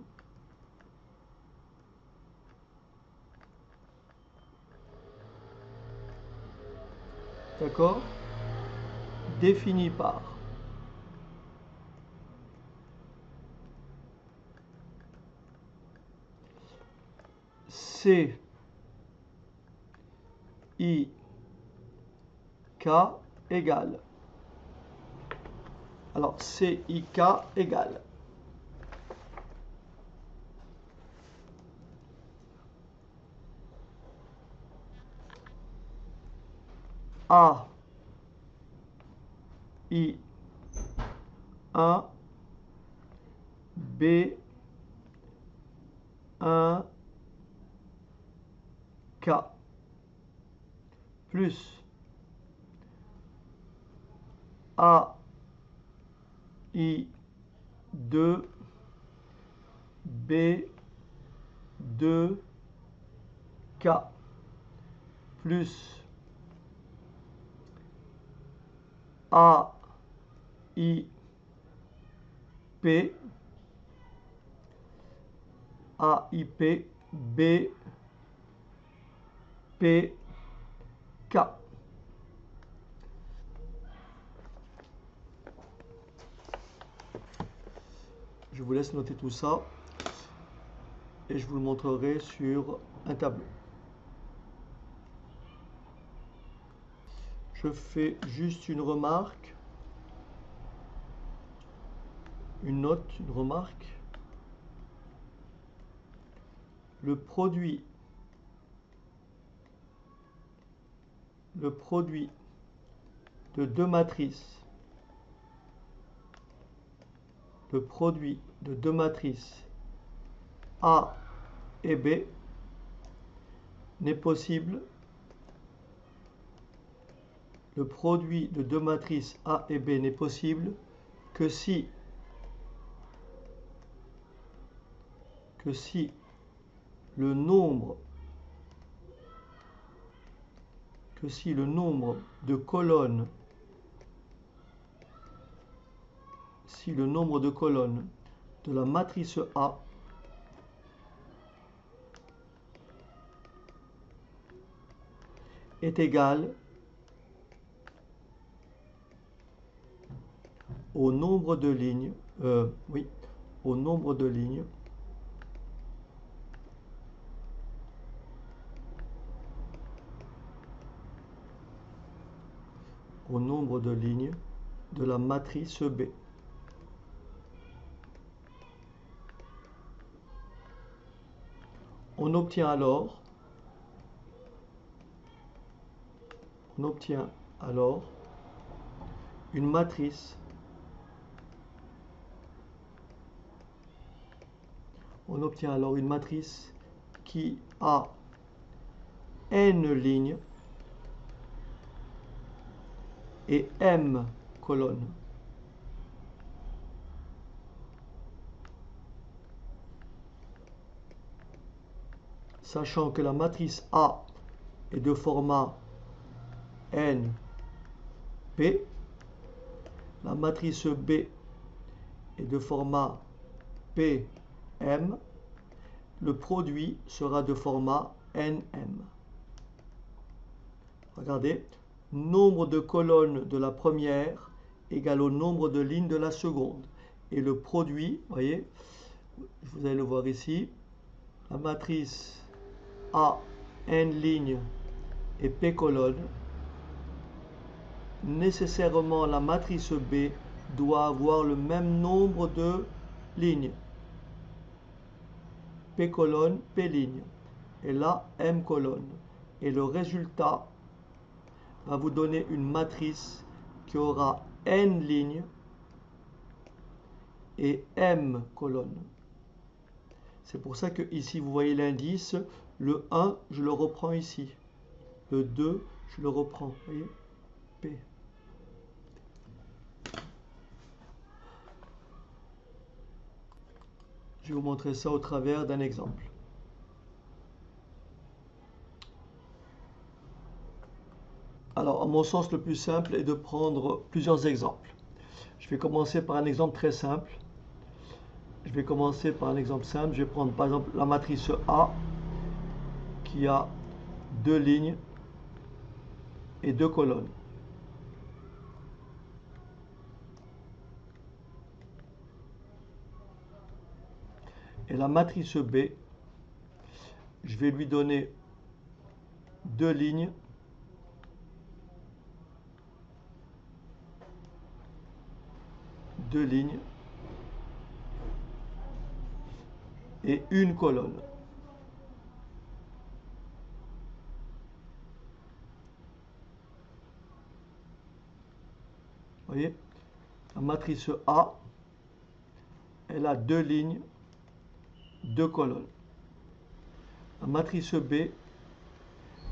D'accord? Défini par C, I, K égale. Alors, C, I, K égale. A, I, 1, B, 1, K, plus A, I, 2, B, 2, K, plus A, I, P, A, I, P, B, P, K. Je vous laisse noter tout ça et je vous le montrerai sur un tableau. Je fais juste une remarque, une note, une remarque. Le produit de deux matrices, le produit de deux matrices A et B n'est possible. Le produit de deux matrices A et B n'est possible que si le nombre de colonnes de la matrice A est égal au nombre de lignes, au nombre de lignes au nombre de lignes de la matrice B. On obtient alors une matrice qui a n lignes et m colonnes. Sachant que la matrice A est de format n, P, la matrice B est de format P, M, le produit sera de format NM. Regardez, nombre de colonnes de la première égale au nombre de lignes de la seconde. Et le produit, voyez, vous allez le voir ici, la matrice A, N lignes et P colonnes, nécessairement la matrice B doit avoir le même nombre de lignes. P colonne, P ligne. Et là, M colonne. Et le résultat va vous donner une matrice qui aura N lignes et M colonnes. C'est pour ça que ici, vous voyez l'indice. Le 1, je le reprends ici. Le 2, je le reprends. Vous voyez? P. Je vais vous montrer ça au travers d'un exemple. Alors, à mon sens, le plus simple est de prendre plusieurs exemples. Je vais commencer par un exemple très simple. Je vais prendre par exemple la matrice A qui a 2 lignes et 2 colonnes. Et la matrice B, je vais lui donner 2 lignes et une colonne. Vous voyez, la matrice A, elle a 2 lignes, 2 colonnes. La matrice B,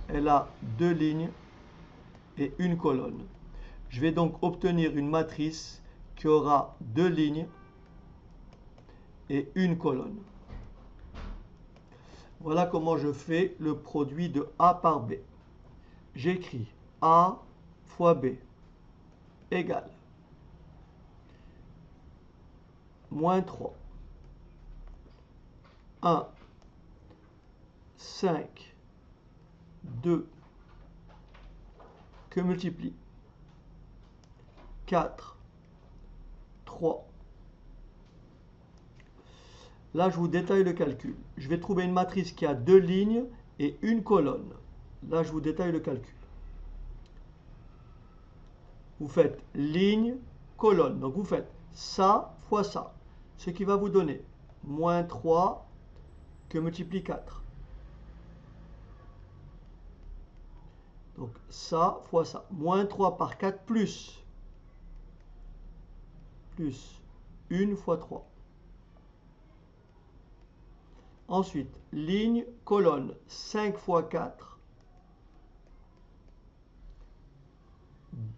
elle a 2 lignes et une colonne. Je vais donc obtenir une matrice qui aura 2 lignes et une colonne. Voilà comment je fais le produit de A par B. J'écris A fois B égale moins 3, 1, 5, 2, que multiplie 4, 3. Là, je vous détaille le calcul. Je vais trouver une matrice qui a 2 lignes et une colonne. Là, je vous détaille le calcul. Vous faites ligne, colonne. Donc, vous faites ça fois ça. Ce qui va vous donner moins 3 que multiplie 4. Donc, ça fois ça. Moins 3 par 4 plus 1 fois 3. Ensuite, ligne, colonne, 5 fois 4,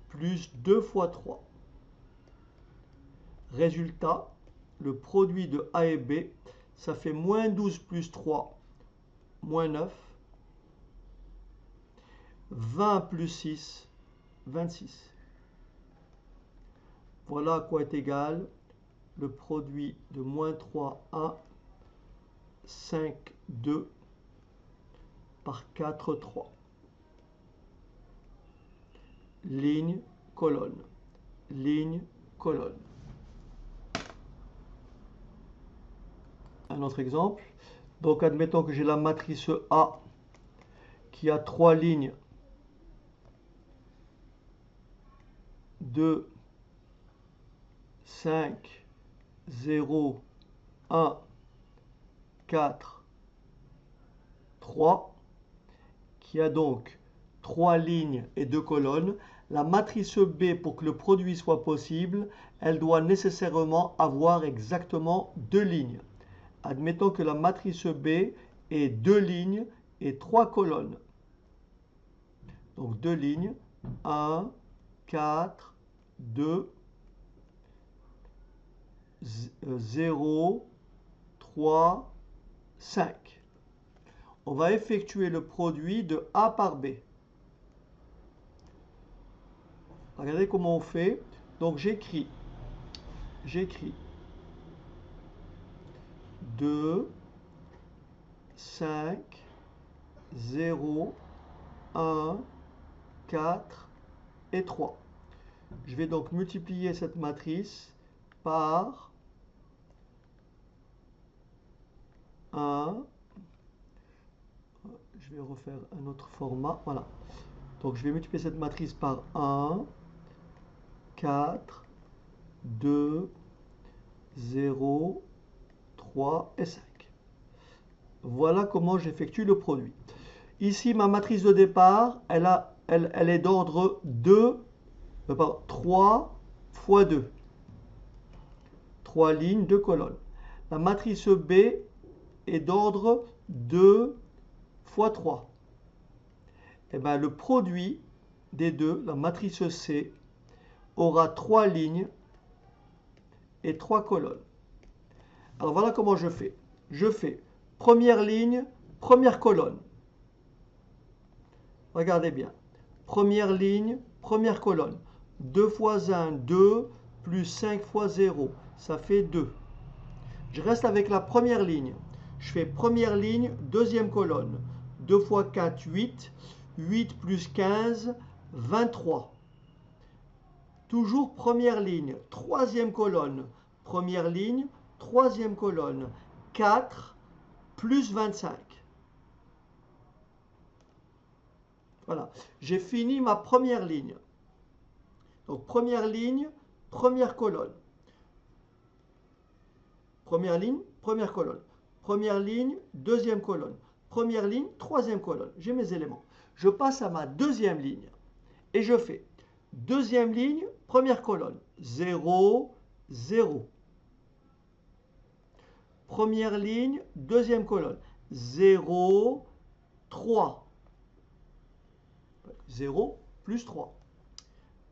plus 2 fois 3. Résultat, le produit de A et B, ça fait moins 12 plus 3, moins 9. 20 plus 6, 26. Voilà à quoi est égal le produit de moins 3, 1, 5, 2 par 4, 3. Ligne, colonne. Ligne, colonne. Un autre exemple. Donc, admettons que j'ai la matrice A qui a 3 lignes 2, 5, 0, 1, 4, 3, qui a donc 3 lignes et 2 colonnes. La matrice B, pour que le produit soit possible, elle doit nécessairement avoir exactement 2 lignes. Admettons que la matrice B ait 2 lignes et 3 colonnes. Donc 2 lignes, 1, 4, 2, 0, 3, 5. On va effectuer le produit de A par B. Regardez comment on fait. Donc j'écris 2, 5, 0, 1, 4 et 3. Je vais donc multiplier cette matrice par 1. Je vais refaire un autre format. Voilà. Donc je vais multiplier cette matrice par 1, 4, 2, 0, 3 et 5. Voilà comment j'effectue le produit. Ici, ma matrice de départ, elle est d'ordre 3 fois 2. 3 lignes, 2 colonnes. La matrice B est d'ordre 2 fois 3. Et bien, le produit des deux, la matrice C, aura 3 lignes et 3 colonnes. Alors voilà comment je fais. Je fais première ligne, première colonne. Regardez bien. Première ligne, première colonne. 2 fois 1, 2, plus 5 fois 0, ça fait 2. Je reste avec la première ligne. Je fais première ligne, deuxième colonne. 2 fois 4, 8. 8 plus 15, 23. Toujours première ligne, troisième colonne. Première ligne, troisième colonne. 4 plus 25. Voilà, j'ai fini ma première ligne. Donc première ligne, première colonne. Première ligne, première colonne. Première ligne, deuxième colonne. Première ligne, troisième colonne. J'ai mes éléments. Je passe à ma deuxième ligne. Et je fais deuxième ligne, première colonne. 0, 0. Première ligne, deuxième colonne. 0, 3. 0 plus 3.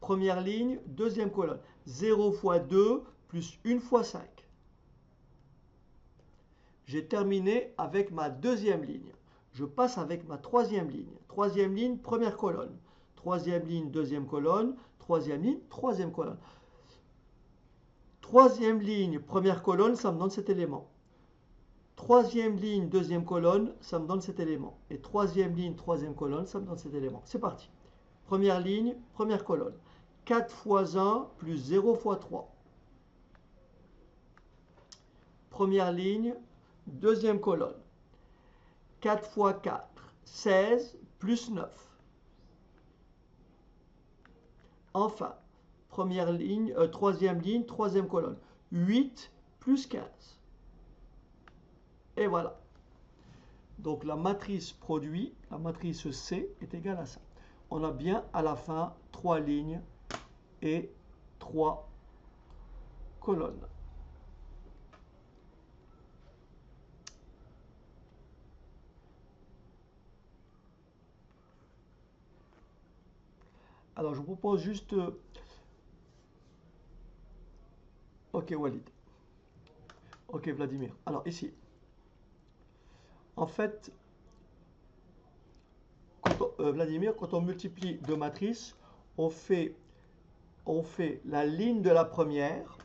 Première ligne, deuxième colonne. 0 fois 2 plus 1 fois 5. J'ai terminé avec ma deuxième ligne. Je passe avec ma troisième ligne. Troisième ligne, première colonne. Troisième ligne, deuxième colonne. Troisième ligne, troisième colonne. Troisième ligne, première colonne, ça me donne cet élément. Troisième ligne, deuxième colonne, ça me donne cet élément. Et troisième ligne, troisième colonne, ça me donne cet élément. C'est parti. Première ligne, première colonne. 4 fois 1 plus 0 fois 3. Première ligne, deuxième colonne. 4 fois 4, 16 plus 9. Enfin, première ligne, troisième ligne, troisième colonne. 8 plus 15. Et voilà. Donc la matrice produit, la matrice C est égale à ça. On a bien à la fin 3 lignes et 3 colonnes. Alors je vous propose juste... Ok Walid. Ok Vladimir. Alors ici. En fait, Vladimir, quand on multiplie deux matrices, on fait la ligne de la première.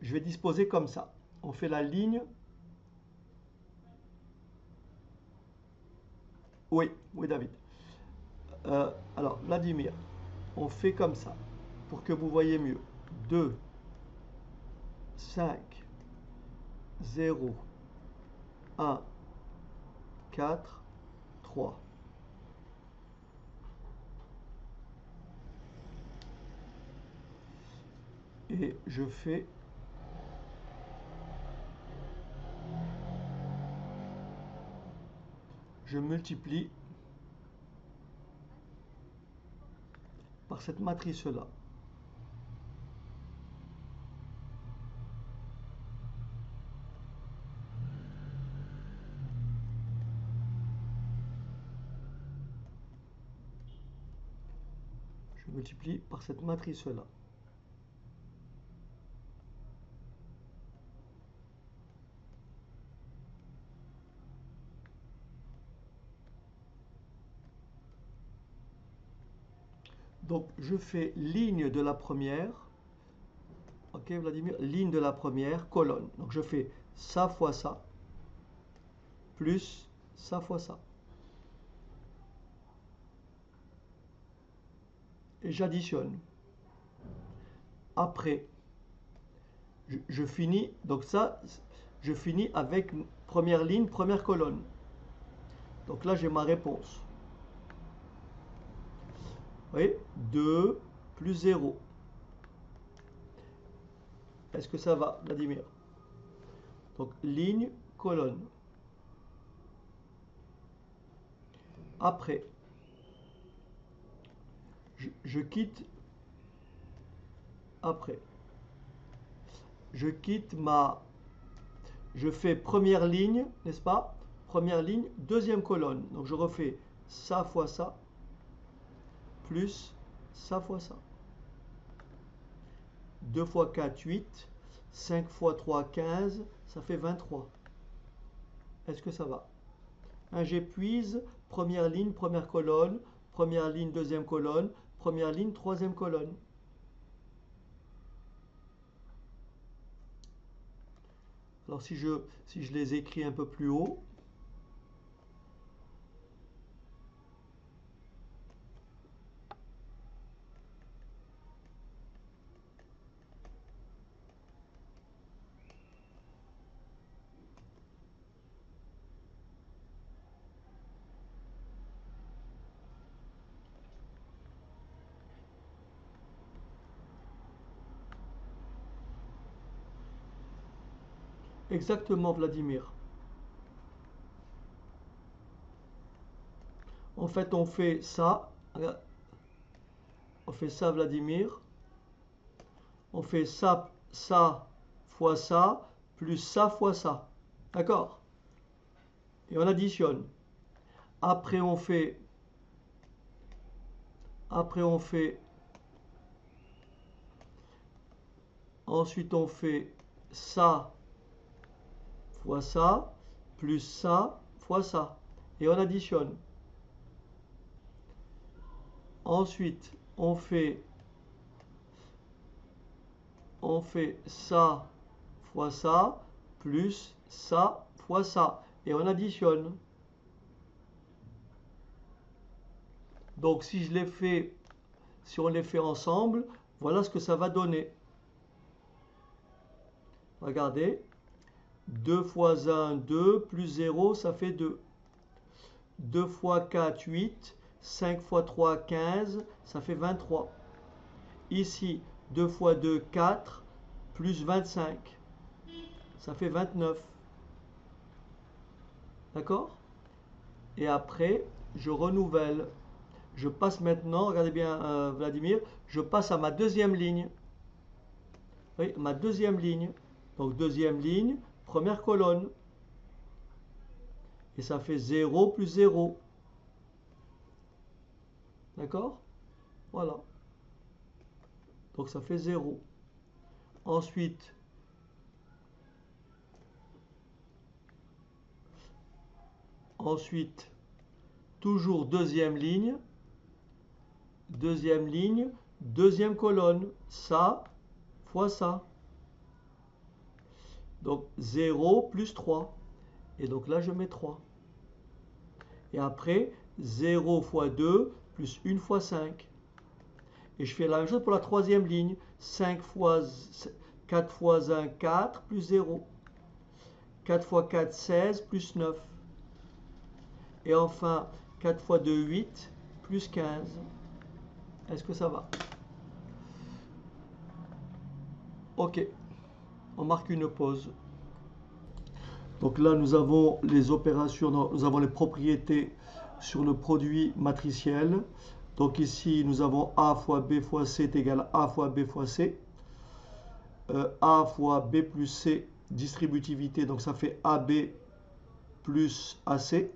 Je vais disposer comme ça. On fait la ligne. Oui, oui David. Alors Vladimir, on fait comme ça pour que vous voyez mieux. 2, 5, 0, 1, 4, 3. et je multiplie par cette matrice-là. Je multiplie par cette matrice-là. Donc, je fais ligne de la première. Ok, Vladimir, ligne de la première, colonne. Donc, je fais ça fois ça, plus ça fois ça. Et j'additionne. Après, je finis, donc ça, je finis avec première ligne, première colonne. Donc là, j'ai ma réponse. Vous voyez, 2 plus 0. Est-ce que ça va, Vladimir? Donc, ligne, colonne. Après, je quitte. Après, je quitte ma. Je fais première ligne, n'est-ce pas? Première ligne, deuxième colonne. Donc, je refais ça fois ça, plus ça fois ça. 2 fois 4, 8. 5 fois 3, 15. Ça fait 23. Est-ce que ça va? J'épuise, première ligne, première colonne, première ligne, deuxième colonne, première ligne, troisième colonne. Alors si je les écris un peu plus haut, exactement Vladimir. En fait, on fait ça Vladimir. On fait ça fois ça, plus ça fois ça. D'accord? Et on additionne. Après on fait ensuite on fait ça fois ça, plus ça fois ça. Et on additionne. Ensuite, on fait ça fois ça, plus ça fois ça. Et on additionne. Donc si on les fait ensemble, voilà ce que ça va donner. Regardez. 2 fois 1, 2, plus 0, ça fait 2. 2 fois 4, 8. 5 fois 3, 15, ça fait 23. Ici, 2 fois 2, 4, plus 25. Ça fait 29. D'accord? Et après, je renouvelle. Je passe maintenant, regardez bien Vladimir, je passe à ma deuxième ligne. Oui, ma deuxième ligne. Donc deuxième ligne, première colonne. Et ça fait 0 plus 0. D'accord? Voilà. Donc ça fait 0. Ensuite, toujours deuxième ligne, deuxième colonne, ça fois ça. Donc 0 plus 3. Et donc là, je mets 3. Et après, 0 fois 2 plus 1 fois 5. Et je fais la même chose pour la troisième ligne. 4 fois 1, 4 plus 0. 4 fois 4, 16 plus 9. Et enfin, 4 fois 2, 8 plus 15. Est-ce que ça va? Ok, on marque une pause. Donc là, nous avons les opérations, nous avons les propriétés sur le produit matriciel. Donc ici, nous avons A fois B fois C est égal à A fois B fois C. A fois B plus C, distributivité, donc ça fait AB plus AC.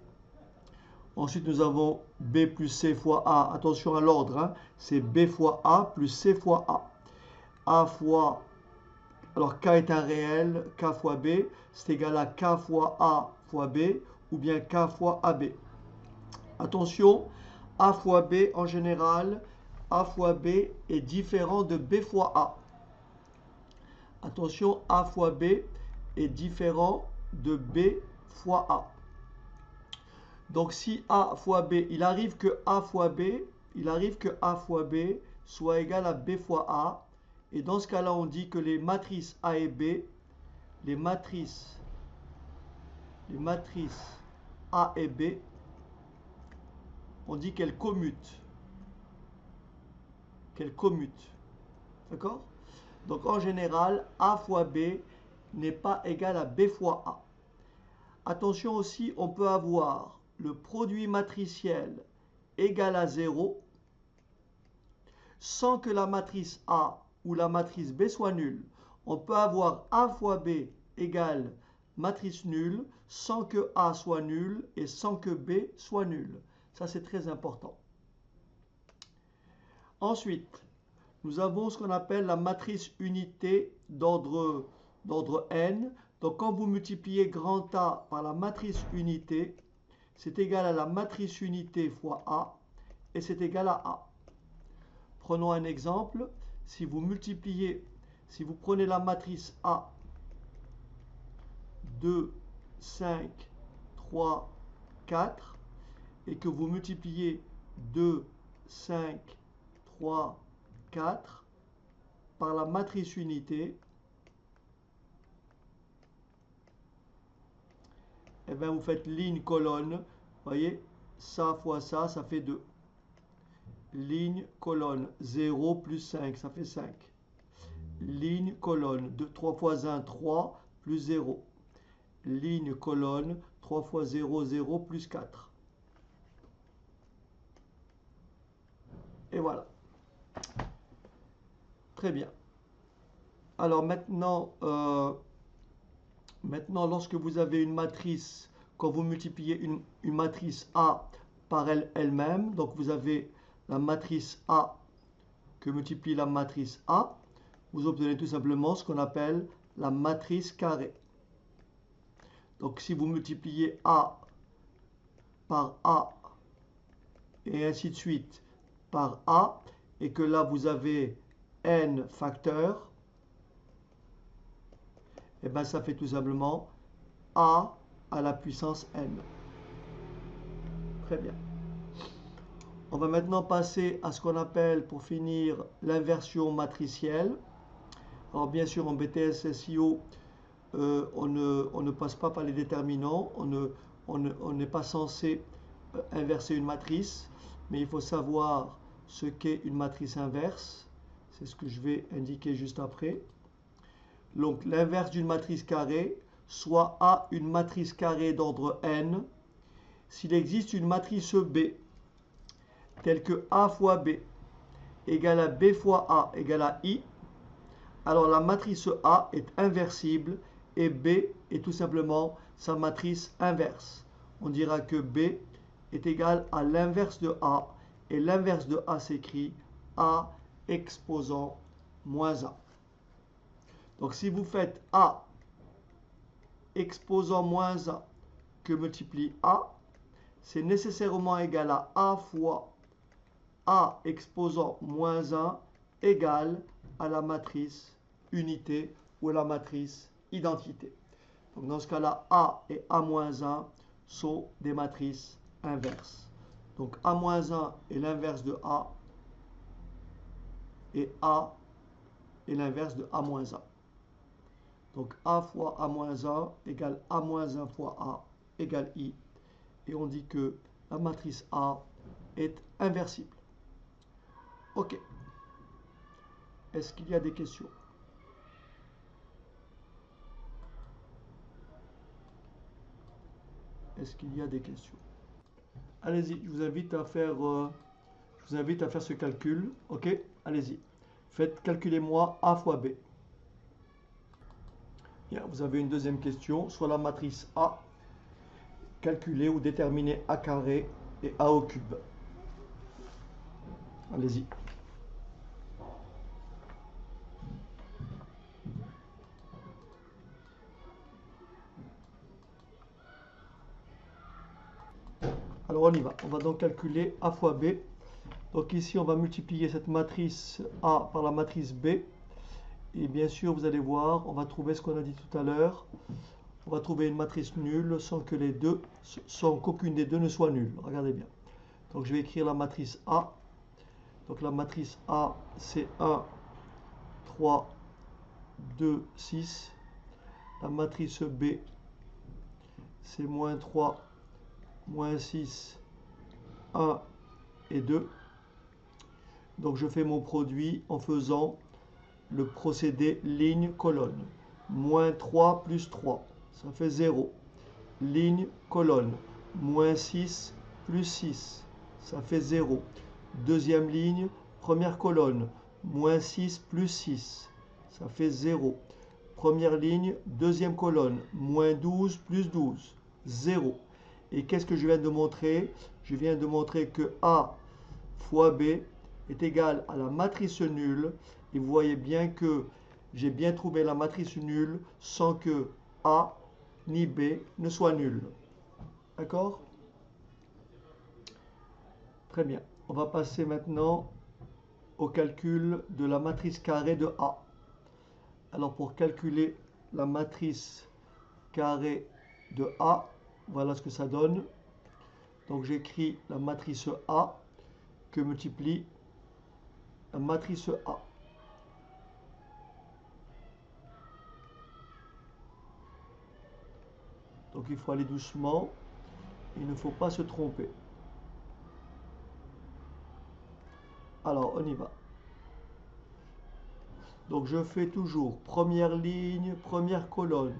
Ensuite, nous avons B plus C fois A. Attention à l'ordre, hein, c'est B fois A plus C fois A. A fois, alors K est un réel, K fois B, c'est égal à K fois A fois B, ou bien K fois AB. Attention, A fois B, en général, A fois B est différent de B fois A. Attention, A fois B est différent de B fois A. Donc si A fois B, il arrive que A fois B soit égal à B fois A. Et dans ce cas-là, on dit que les matrices A et B, les matrices A et B, on dit qu'elles commutent. D'accord? Donc en général, A fois B n'est pas égal à B fois A. Attention aussi, on peut avoir le produit matriciel égal à 0 sans que la matrice A ou la matrice B soit nulle. On peut avoir A fois B égale matrice nulle sans que A soit nul et sans que B soit nul. Ça, c'est très important. Ensuite, nous avons ce qu'on appelle la matrice unité d'ordre n. Donc, quand vous multipliez grand A par la matrice unité, c'est égal à la matrice unité fois A, et c'est égal à A. Prenons un exemple. Si vous prenez la matrice A, 2, 5, 3, 4, et que vous multipliez 2, 5, 3, 4 par la matrice unité, et bien vous faites ligne, colonne. Vous voyez, ça fois ça, ça fait 2. Ligne, colonne, 0 plus 5, ça fait 5. Ligne, colonne, 3 fois 1, 3, plus 0. Ligne, colonne, 3 fois 0, 0, plus 4. Et voilà. Très bien. Alors maintenant, lorsque vous avez une matrice, quand vous multipliez une matrice A par elle-même, donc vous avez la matrice A que multiplie la matrice A, vous obtenez tout simplement ce qu'on appelle la matrice carrée. Donc si vous multipliez A par A et ainsi de suite par A, et que là vous avez n facteurs, et bien ça fait tout simplement A à la puissance n. Très bien. On va maintenant passer à ce qu'on appelle, pour finir, l'inversion matricielle. Alors bien sûr, en BTS SEO, on ne passe pas par les déterminants, on n'est pas censé inverser une matrice, mais il faut savoir ce qu'est une matrice inverse. C'est ce que je vais indiquer juste après. Donc l'inverse d'une matrice carrée, soit A une matrice carrée d'ordre n, s'il existe une matrice B, telle que A fois B égale à B fois A égale à I, alors la matrice A est inversible et B est tout simplement sa matrice inverse. On dira que B est égal à l'inverse de A, et l'inverse de A s'écrit A exposant moins A. Donc si vous faites A exposant moins A que multiplie A, c'est nécessairement égal à A fois A exposant moins 1 égale à la matrice unité ou à la matrice identité. Donc dans ce cas-là, A et A-1 sont des matrices inverses. Donc A-1 est l'inverse de A, et A est l'inverse de A-1. Donc A fois A-1 égale A-1 fois A égale I. Et on dit que la matrice A est inversible. Ok. Est-ce qu'il y a des questions? Est-ce qu'il y a des questions? Allez-y, je vous invite à faire ce calcul. Ok, allez-y. Faites, calculez-moi A fois B. Bien, vous avez une deuxième question. Soit la matrice A, calculer ou déterminer A carré et A au cube. Allez-y. Alors on y va. On va donc calculer A fois B. Donc ici, on va multiplier cette matrice A par la matrice B. Et bien sûr, vous allez voir, on va trouver ce qu'on a dit tout à l'heure. On va trouver une matrice nulle sans qu'aucune des deux ne soit nulle. Regardez bien. Donc je vais écrire la matrice A. Donc la matrice A, c'est 1, 3, 2, 6. La matrice B, c'est moins 3, moins 6, 1 et 2. Donc je fais mon produit en faisant le procédé ligne-colonne. Moins 3 plus 3, ça fait 0. Ligne-colonne. Moins 6 plus 6, ça fait 0. Deuxième ligne, première colonne. Moins 6 plus 6, ça fait 0. Première ligne, deuxième colonne. Moins 12 plus 12, 0. Et qu'est-ce que je viens de montrer? Je viens de montrer que A fois B est égal à la matrice nulle. Et vous voyez bien que j'ai bien trouvé la matrice nulle sans que A ni B ne soient nuls. D'accord? Très bien. On va passer maintenant au calcul de la matrice carrée de A. Alors pour calculer la matrice carrée de A, voilà ce que ça donne. Donc j'écris la matrice A que multiplie la matrice A. Donc il faut aller doucement, il ne faut pas se tromper. Alors on y va. Donc je fais toujours première ligne, première colonne,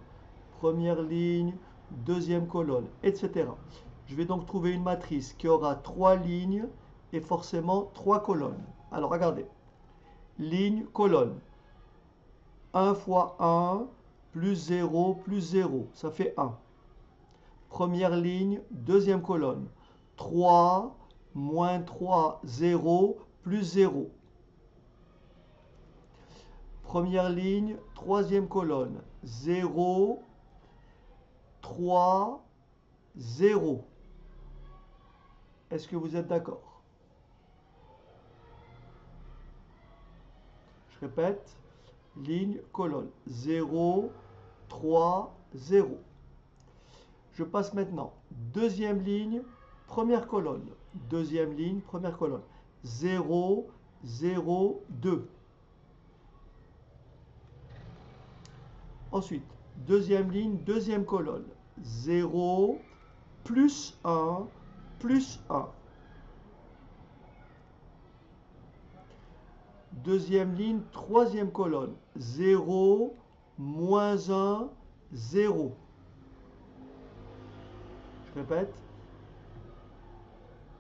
première ligne, deuxième colonne, etc. Je vais donc trouver une matrice qui aura 3 lignes et forcément 3 colonnes. Alors regardez. Ligne, colonne. 1 fois 1 plus 0 plus 0, ça fait 1. Première ligne, deuxième colonne. 3, moins 3, 0, plus 0. Première ligne, troisième colonne. 0, 3, 0. Est-ce que vous êtes d'accord? Je répète, ligne, colonne. 0, 3, 0. Je passe maintenant. Deuxième ligne, première colonne. Deuxième ligne, première colonne. 0, 0, 2. Ensuite, deuxième ligne, deuxième colonne. 0, plus 1, plus 1. Deuxième ligne, troisième colonne. 0, moins 1, 0. Je répète.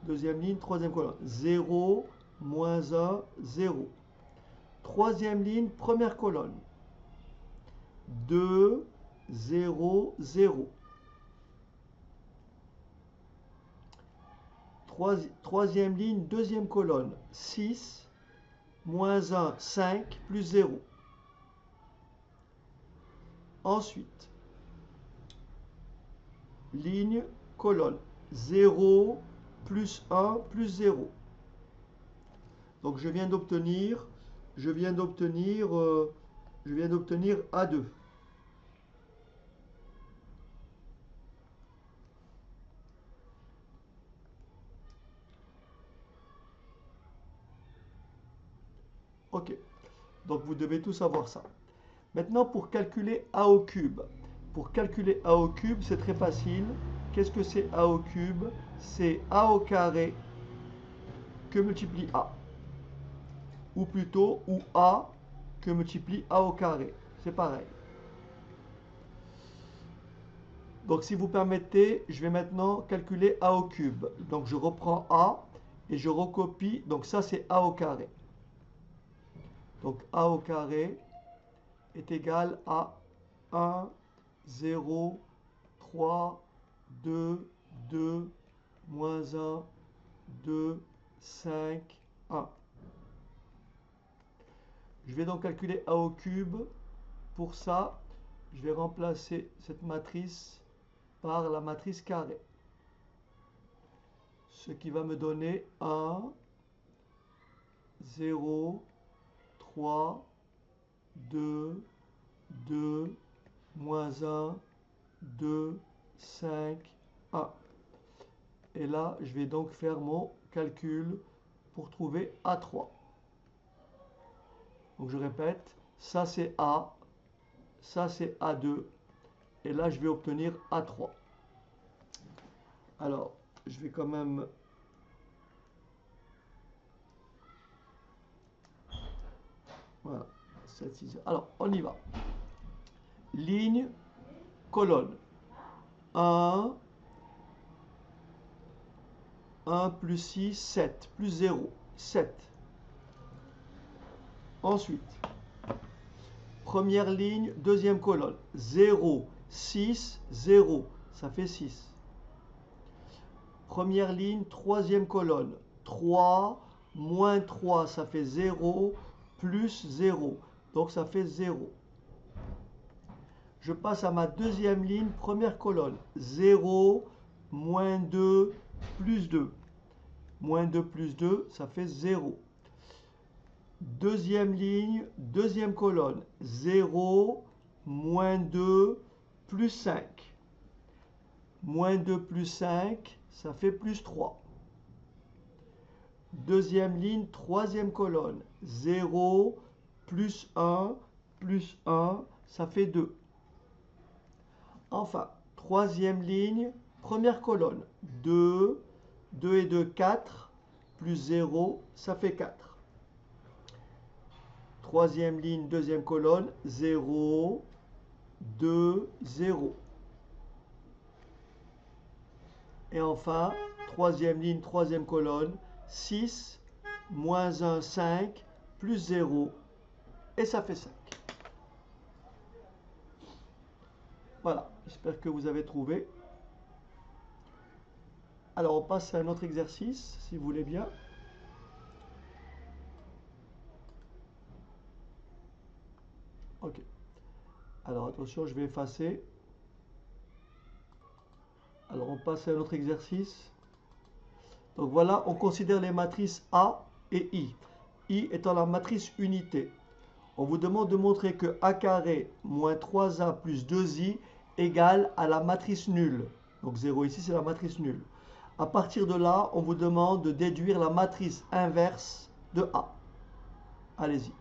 Deuxième ligne, troisième colonne. 0, moins 1, 0. Troisième ligne, première colonne. 2, 0, 0. Troisième ligne, deuxième colonne. 6, moins 1, 5, plus 0. Ensuite, ligne, colonne. 0, plus 1, plus 0. Donc je viens d'obtenir A2. Ok. Donc vous devez tout savoir ça. Maintenant pour calculer A au cube. Pour calculer A au cube, c'est très facile. Qu'est-ce que c'est A au cube? C'est A au carré que multiplie A. Ou plutôt, ou A que multiplie A au carré. C'est pareil. Donc si vous permettez, je vais maintenant calculer a au cube. Donc je reprends a et je recopie. Donc ça c'est a au carré. Donc a au carré est égal à 1, 0, 3, 2, 2, moins 1, 2, 5, 1. Je vais donc calculer a au cube. Pour ça, je vais remplacer cette matrice par la matrice carré. Ce qui va me donner 1, 0, 3, 2, 2, moins 1, 2, 5, 1. Et là, je vais donc faire mon calcul pour trouver A3. Donc je répète, ça c'est A, ça c'est A2, et là je vais obtenir A3. Alors, je vais quand même... Voilà, 7, 6. Alors, on y va. Ligne, colonne. 1, 1 plus 6, 7, plus 0, 7. Ensuite, première ligne, deuxième colonne. 0, 6, 0, ça fait 6. Première ligne, troisième colonne. 3, moins 3, ça fait 0, plus 0. Donc ça fait 0. Je passe à ma deuxième ligne, première colonne. 0, moins 2, plus 2. Moins 2 plus 2, ça fait 0. Deuxième ligne, deuxième colonne. 0, moins 2, plus 5. Moins 2 plus 5, ça fait plus 3. Deuxième ligne, troisième colonne. 0, plus 1, ça fait 2. Enfin, troisième ligne, première colonne. 2, 2 et 2, 4, plus 0, ça fait 4. Troisième ligne, deuxième colonne, 0, 2, 0. Et enfin, troisième ligne, troisième colonne, 6, moins 1, 5, plus 0, et ça fait 5. Voilà, j'espère que vous avez trouvé. Alors, on passe à un autre exercice, si vous voulez bien. Ok. Alors, attention, je vais effacer. Alors, on passe à un autre exercice. Donc voilà, on considère les matrices A et I. I étant la matrice unité. On vous demande de montrer que A carré moins 3A plus 2I égale à la matrice nulle. Donc 0 ici, c'est la matrice nulle. À partir de là, on vous demande de déduire la matrice inverse de A. Allez-y.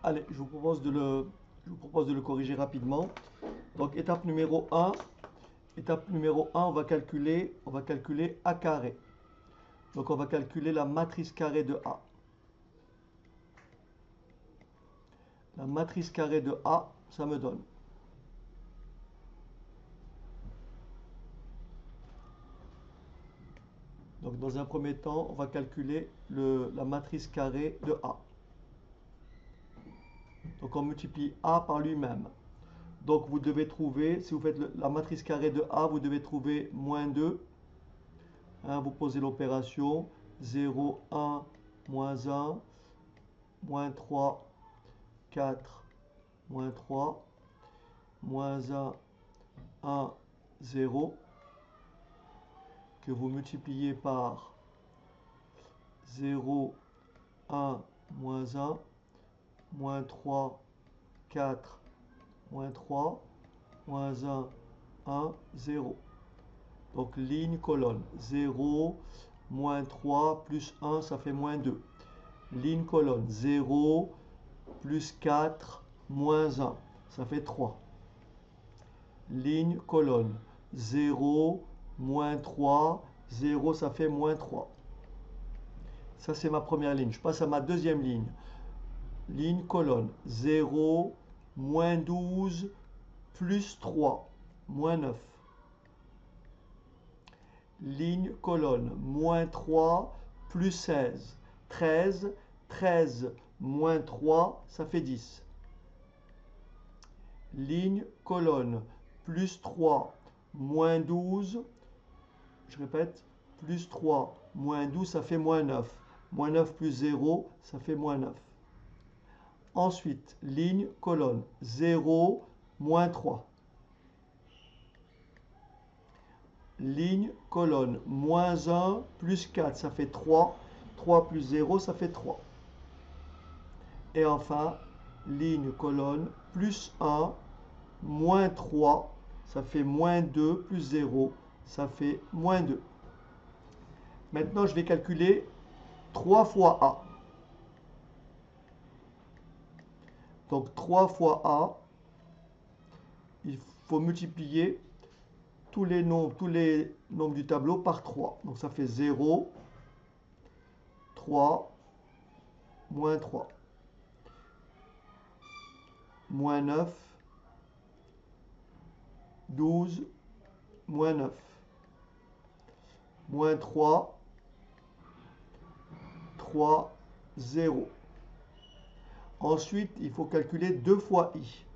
Allez, je vous propose de le corriger rapidement. Donc étape numéro 1. Étape numéro 1, on va calculer A carré. Donc on va calculer la matrice carrée de A. La matrice carrée de A, ça me donne. Donc dans un premier temps, on va calculer la matrice carrée de A. Donc on multiplie A par lui-même. Donc vous devez trouver, si vous faites la matrice carrée de A, vous devez trouver moins 2. Hein, vous posez l'opération 0, 1, moins 1, moins 3, 4, moins 3, moins 1, 1, 0, que vous multipliez par 0, 1, moins 1, moins 3, 4, moins 3, moins 1, 1, 0. Donc ligne, colonne. 0, moins 3, plus 1, ça fait moins 2. Ligne, colonne. 0, plus 4, moins 1, ça fait 3. Ligne, colonne. 0, moins 3, 0, ça fait moins 3. Ça, c'est ma première ligne. Je passe à ma deuxième ligne. ligne, colonne, 0, moins 12, plus 3, moins 9. Ligne, colonne, moins 3, plus 16, 13, 13, moins 3, ça fait 10. Ligne, colonne, plus 3, moins 12, je répète, plus 3, moins 12, ça fait moins 9. Moins 9 plus 0, ça fait moins 9. Ensuite, ligne, colonne, 0, moins 3. Ligne, colonne, moins 1, plus 4, ça fait 3. 3 plus 0, ça fait 3. Et enfin, ligne, colonne, plus 1, moins 3, ça fait moins 2, plus 0, ça fait moins 2. Maintenant, je vais calculer 3 fois A. Donc 3 fois A, il faut multiplier tous les nombres du tableau par 3. Donc ça fait 0, 3, moins 3, moins 9, 12, moins 9, moins 3, 3, 0. Ensuite, il faut calculer 2 fois I.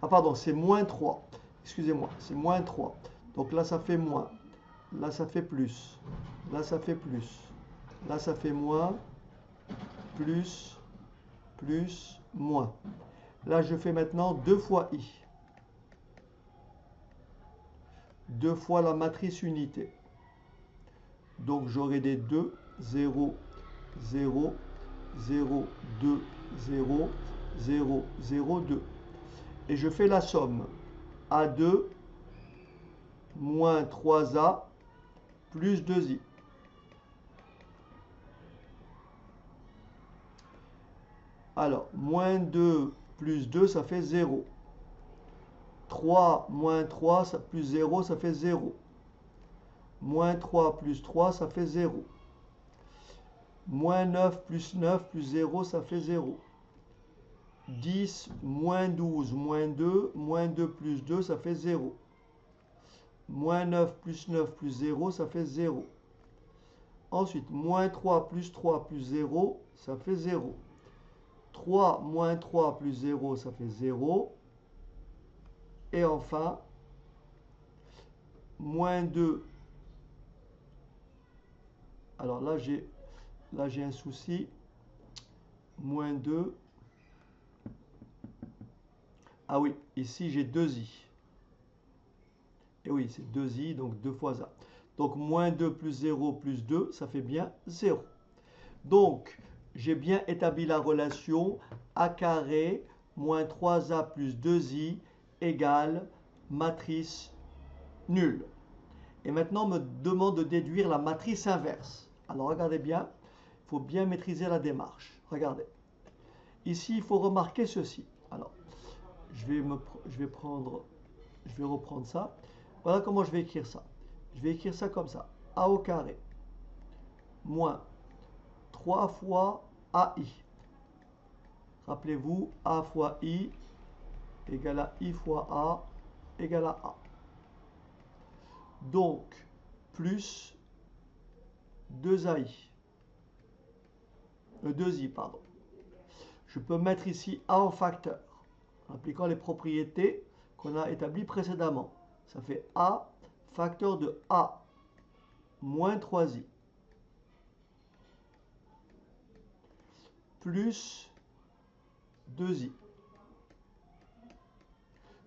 Ah pardon, c'est moins 3. Excusez-moi, c'est moins 3. Donc là, ça fait moins. Là, ça fait plus. Là, ça fait plus. Là, ça fait moins. Plus. Plus. Moins. Là, je fais maintenant 2 fois I. 2 fois la matrice unité. Donc, j'aurai des 2, 0, 0, 0, 2, 0, 0, 0, 2. Et je fais la somme. A2 moins 3A plus 2I. Alors, moins 2 plus 2, ça fait 0. 3 moins 3 plus 0, ça fait 0. Moins 3 plus 3, ça fait 0. Moins 9 plus 0, ça fait 0. 10 moins 12 moins 2 plus 2, ça fait 0. Moins 9 plus 0, ça fait 0. Ensuite, moins 3 plus 0, ça fait 0. 3 moins 3 plus 0, ça fait 0. Et enfin, moins 2. Alors là, j'ai un souci. Moins 2. Ah oui, ici j'ai 2i. Et oui, c'est 2i, donc 2 fois a. Donc moins 2 plus 0 plus 2, ça fait bien 0. Donc, j'ai bien établi la relation a carré moins 3a plus 2i égale matrice nulle. Et maintenant, on me demande de déduire la matrice inverse. Alors, regardez bien, il faut bien maîtriser la démarche. Regardez. Ici, il faut remarquer ceci. Alors, je vais reprendre ça. Voilà comment je vais écrire ça. Je vais écrire ça comme ça. A au carré moins 3 fois AI. Rappelez-vous, A fois I égale à I fois A égale à A. Donc, plus 2AI. 2I, pardon. Je peux mettre ici A en facteur, en appliquant les propriétés qu'on a établies précédemment. Ça fait A facteur de A moins 3I plus 2I.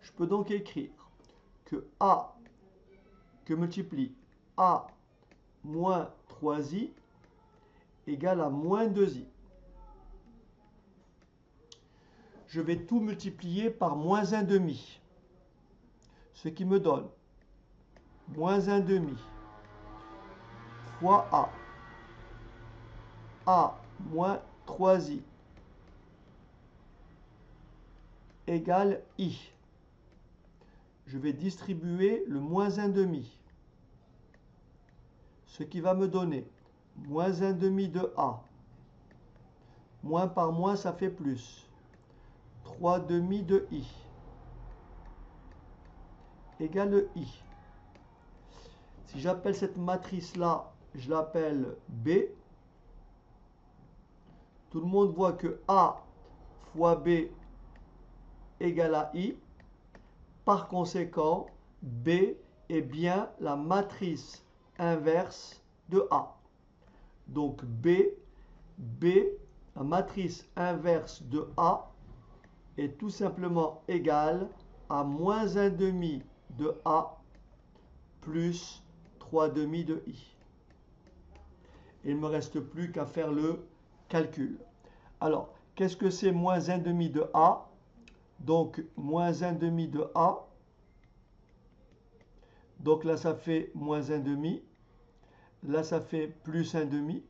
Je peux donc écrire que A que multiplie A moins 3I égale à moins 2I. Je vais tout multiplier par moins 1,5, ce qui me donne moins 1,5 fois A moins 3I égale I. Je vais distribuer le moins 1,5, ce qui va me donner moins 1,5 de A Moins par moins, ça fait plus. 3 demi de i égale i. Si j'appelle cette matrice-là, je l'appelle B. Tout le monde voit que A fois B égale à I. Par conséquent, B est bien la matrice inverse de A. Donc B, la matrice inverse de A, est tout simplement égale à moins 1 demi de A plus 3 demi de I. Il ne me reste plus qu'à faire le calcul. Alors, qu'est-ce que c'est moins 1 demi de A? Donc, moins 1 demi de A. Donc là, ça fait moins 1 demi. Là, ça fait plus 1 demi.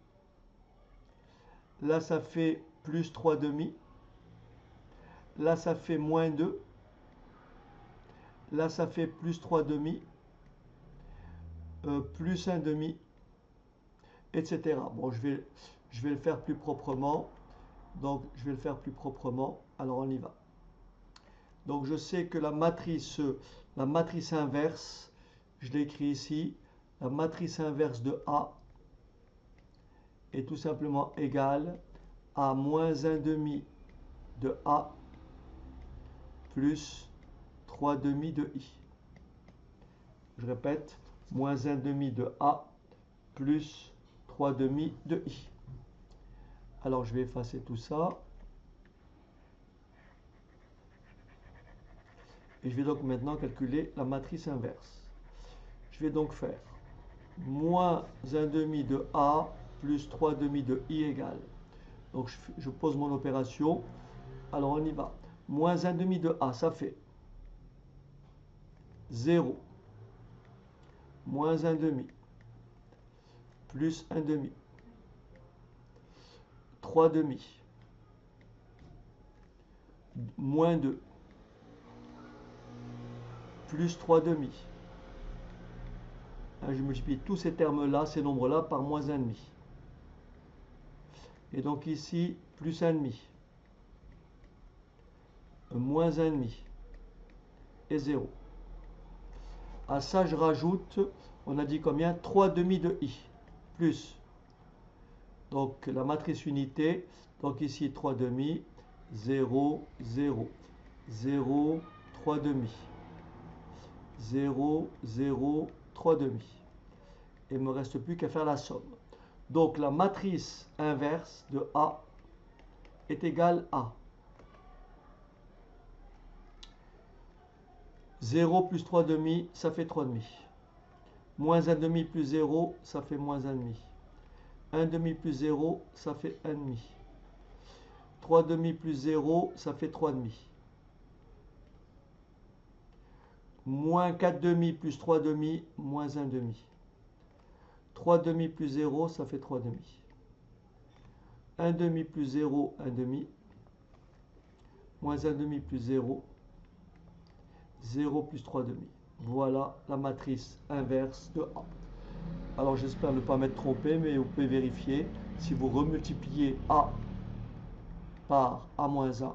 Là, ça fait plus 3 demi. Là, ça fait moins 2. Là, ça fait plus 3 demi. Plus 1 demi. Etc. Bon, je vais le faire plus proprement. Donc, je vais le faire plus proprement. Alors, on y va. Donc, je sais que la matrice inverse, je l'écris ici, la matrice inverse de A est tout simplement égale à moins 1 demi de A plus 3 demi de I. Je répète, moins 1 demi de A plus 3 demi de I. Alors, je vais effacer tout ça. Et je vais donc maintenant calculer la matrice inverse. Je vais donc faire moins 1 demi de A plus 3 demi de I égale. Donc je pose mon opération. Alors on y va. Moins 1 demi de A, ça fait 0. Moins 1 demi. Plus 1 demi. 3 demi. Moins 2. Plus 3 demi. Je multiplie tous ces termes-là, ces nombres-là, par moins 1,5. Et donc ici, plus 1,5. Moins 1,5. Et 0. À ça, je rajoute, on a dit combien? 3 demi de i. Plus. Donc la matrice unité. Donc ici, 3 demi. 0, 0. 0, 3 demi. 0, 0, 3 demi. Et il ne me reste plus qu'à faire la somme. Donc la matrice inverse de A est égale à 0 plus 3 demi, ça fait 3 demi. Moins 1 demi plus 0, ça fait moins 1 demi. 1 demi plus 0, ça fait 1 demi. 3 demi plus 0, ça fait 3 demi. Moins 4 demi plus 3 demi, moins 1 demi. 3 demi plus 0, ça fait 3 demi. 1 demi plus 0, 1 demi. Moins 1 demi plus 0, 0 plus 3 demi. Voilà la matrice inverse de A. Alors j'espère ne pas m'être trompé, mais vous pouvez vérifier. Si vous remultipliez A par A-1,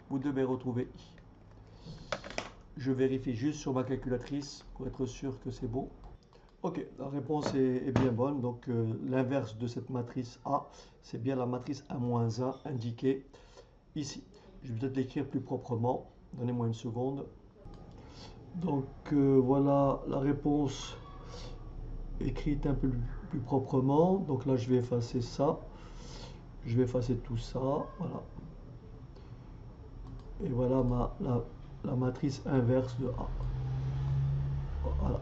vous devez retrouver I. Je vérifie juste sur ma calculatrice pour être sûr que c'est bon. Ok, la réponse est bien bonne. Donc l'inverse de cette matrice A, c'est bien la matrice A-1 indiquée ici. Je vais peut-être l'écrire plus proprement. Donnez-moi une seconde. Donc voilà la réponse écrite un peu plus proprement. Donc là, je vais effacer ça. Je vais effacer tout ça. Voilà. Et voilà la matrice inverse de A. Voilà.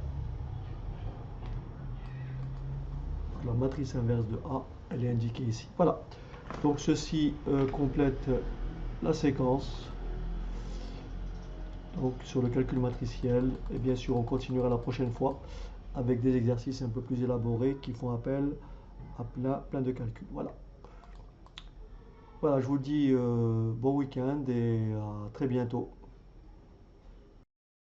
La matrice inverse de A, elle est indiquée ici. Voilà. Donc ceci complète la séquence. Donc sur le calcul matriciel. Et bien sûr, on continuera la prochaine fois avec des exercices un peu plus élaborés qui font appel à plein de calculs. Voilà. Voilà, je vous dis bon week-end et à très bientôt.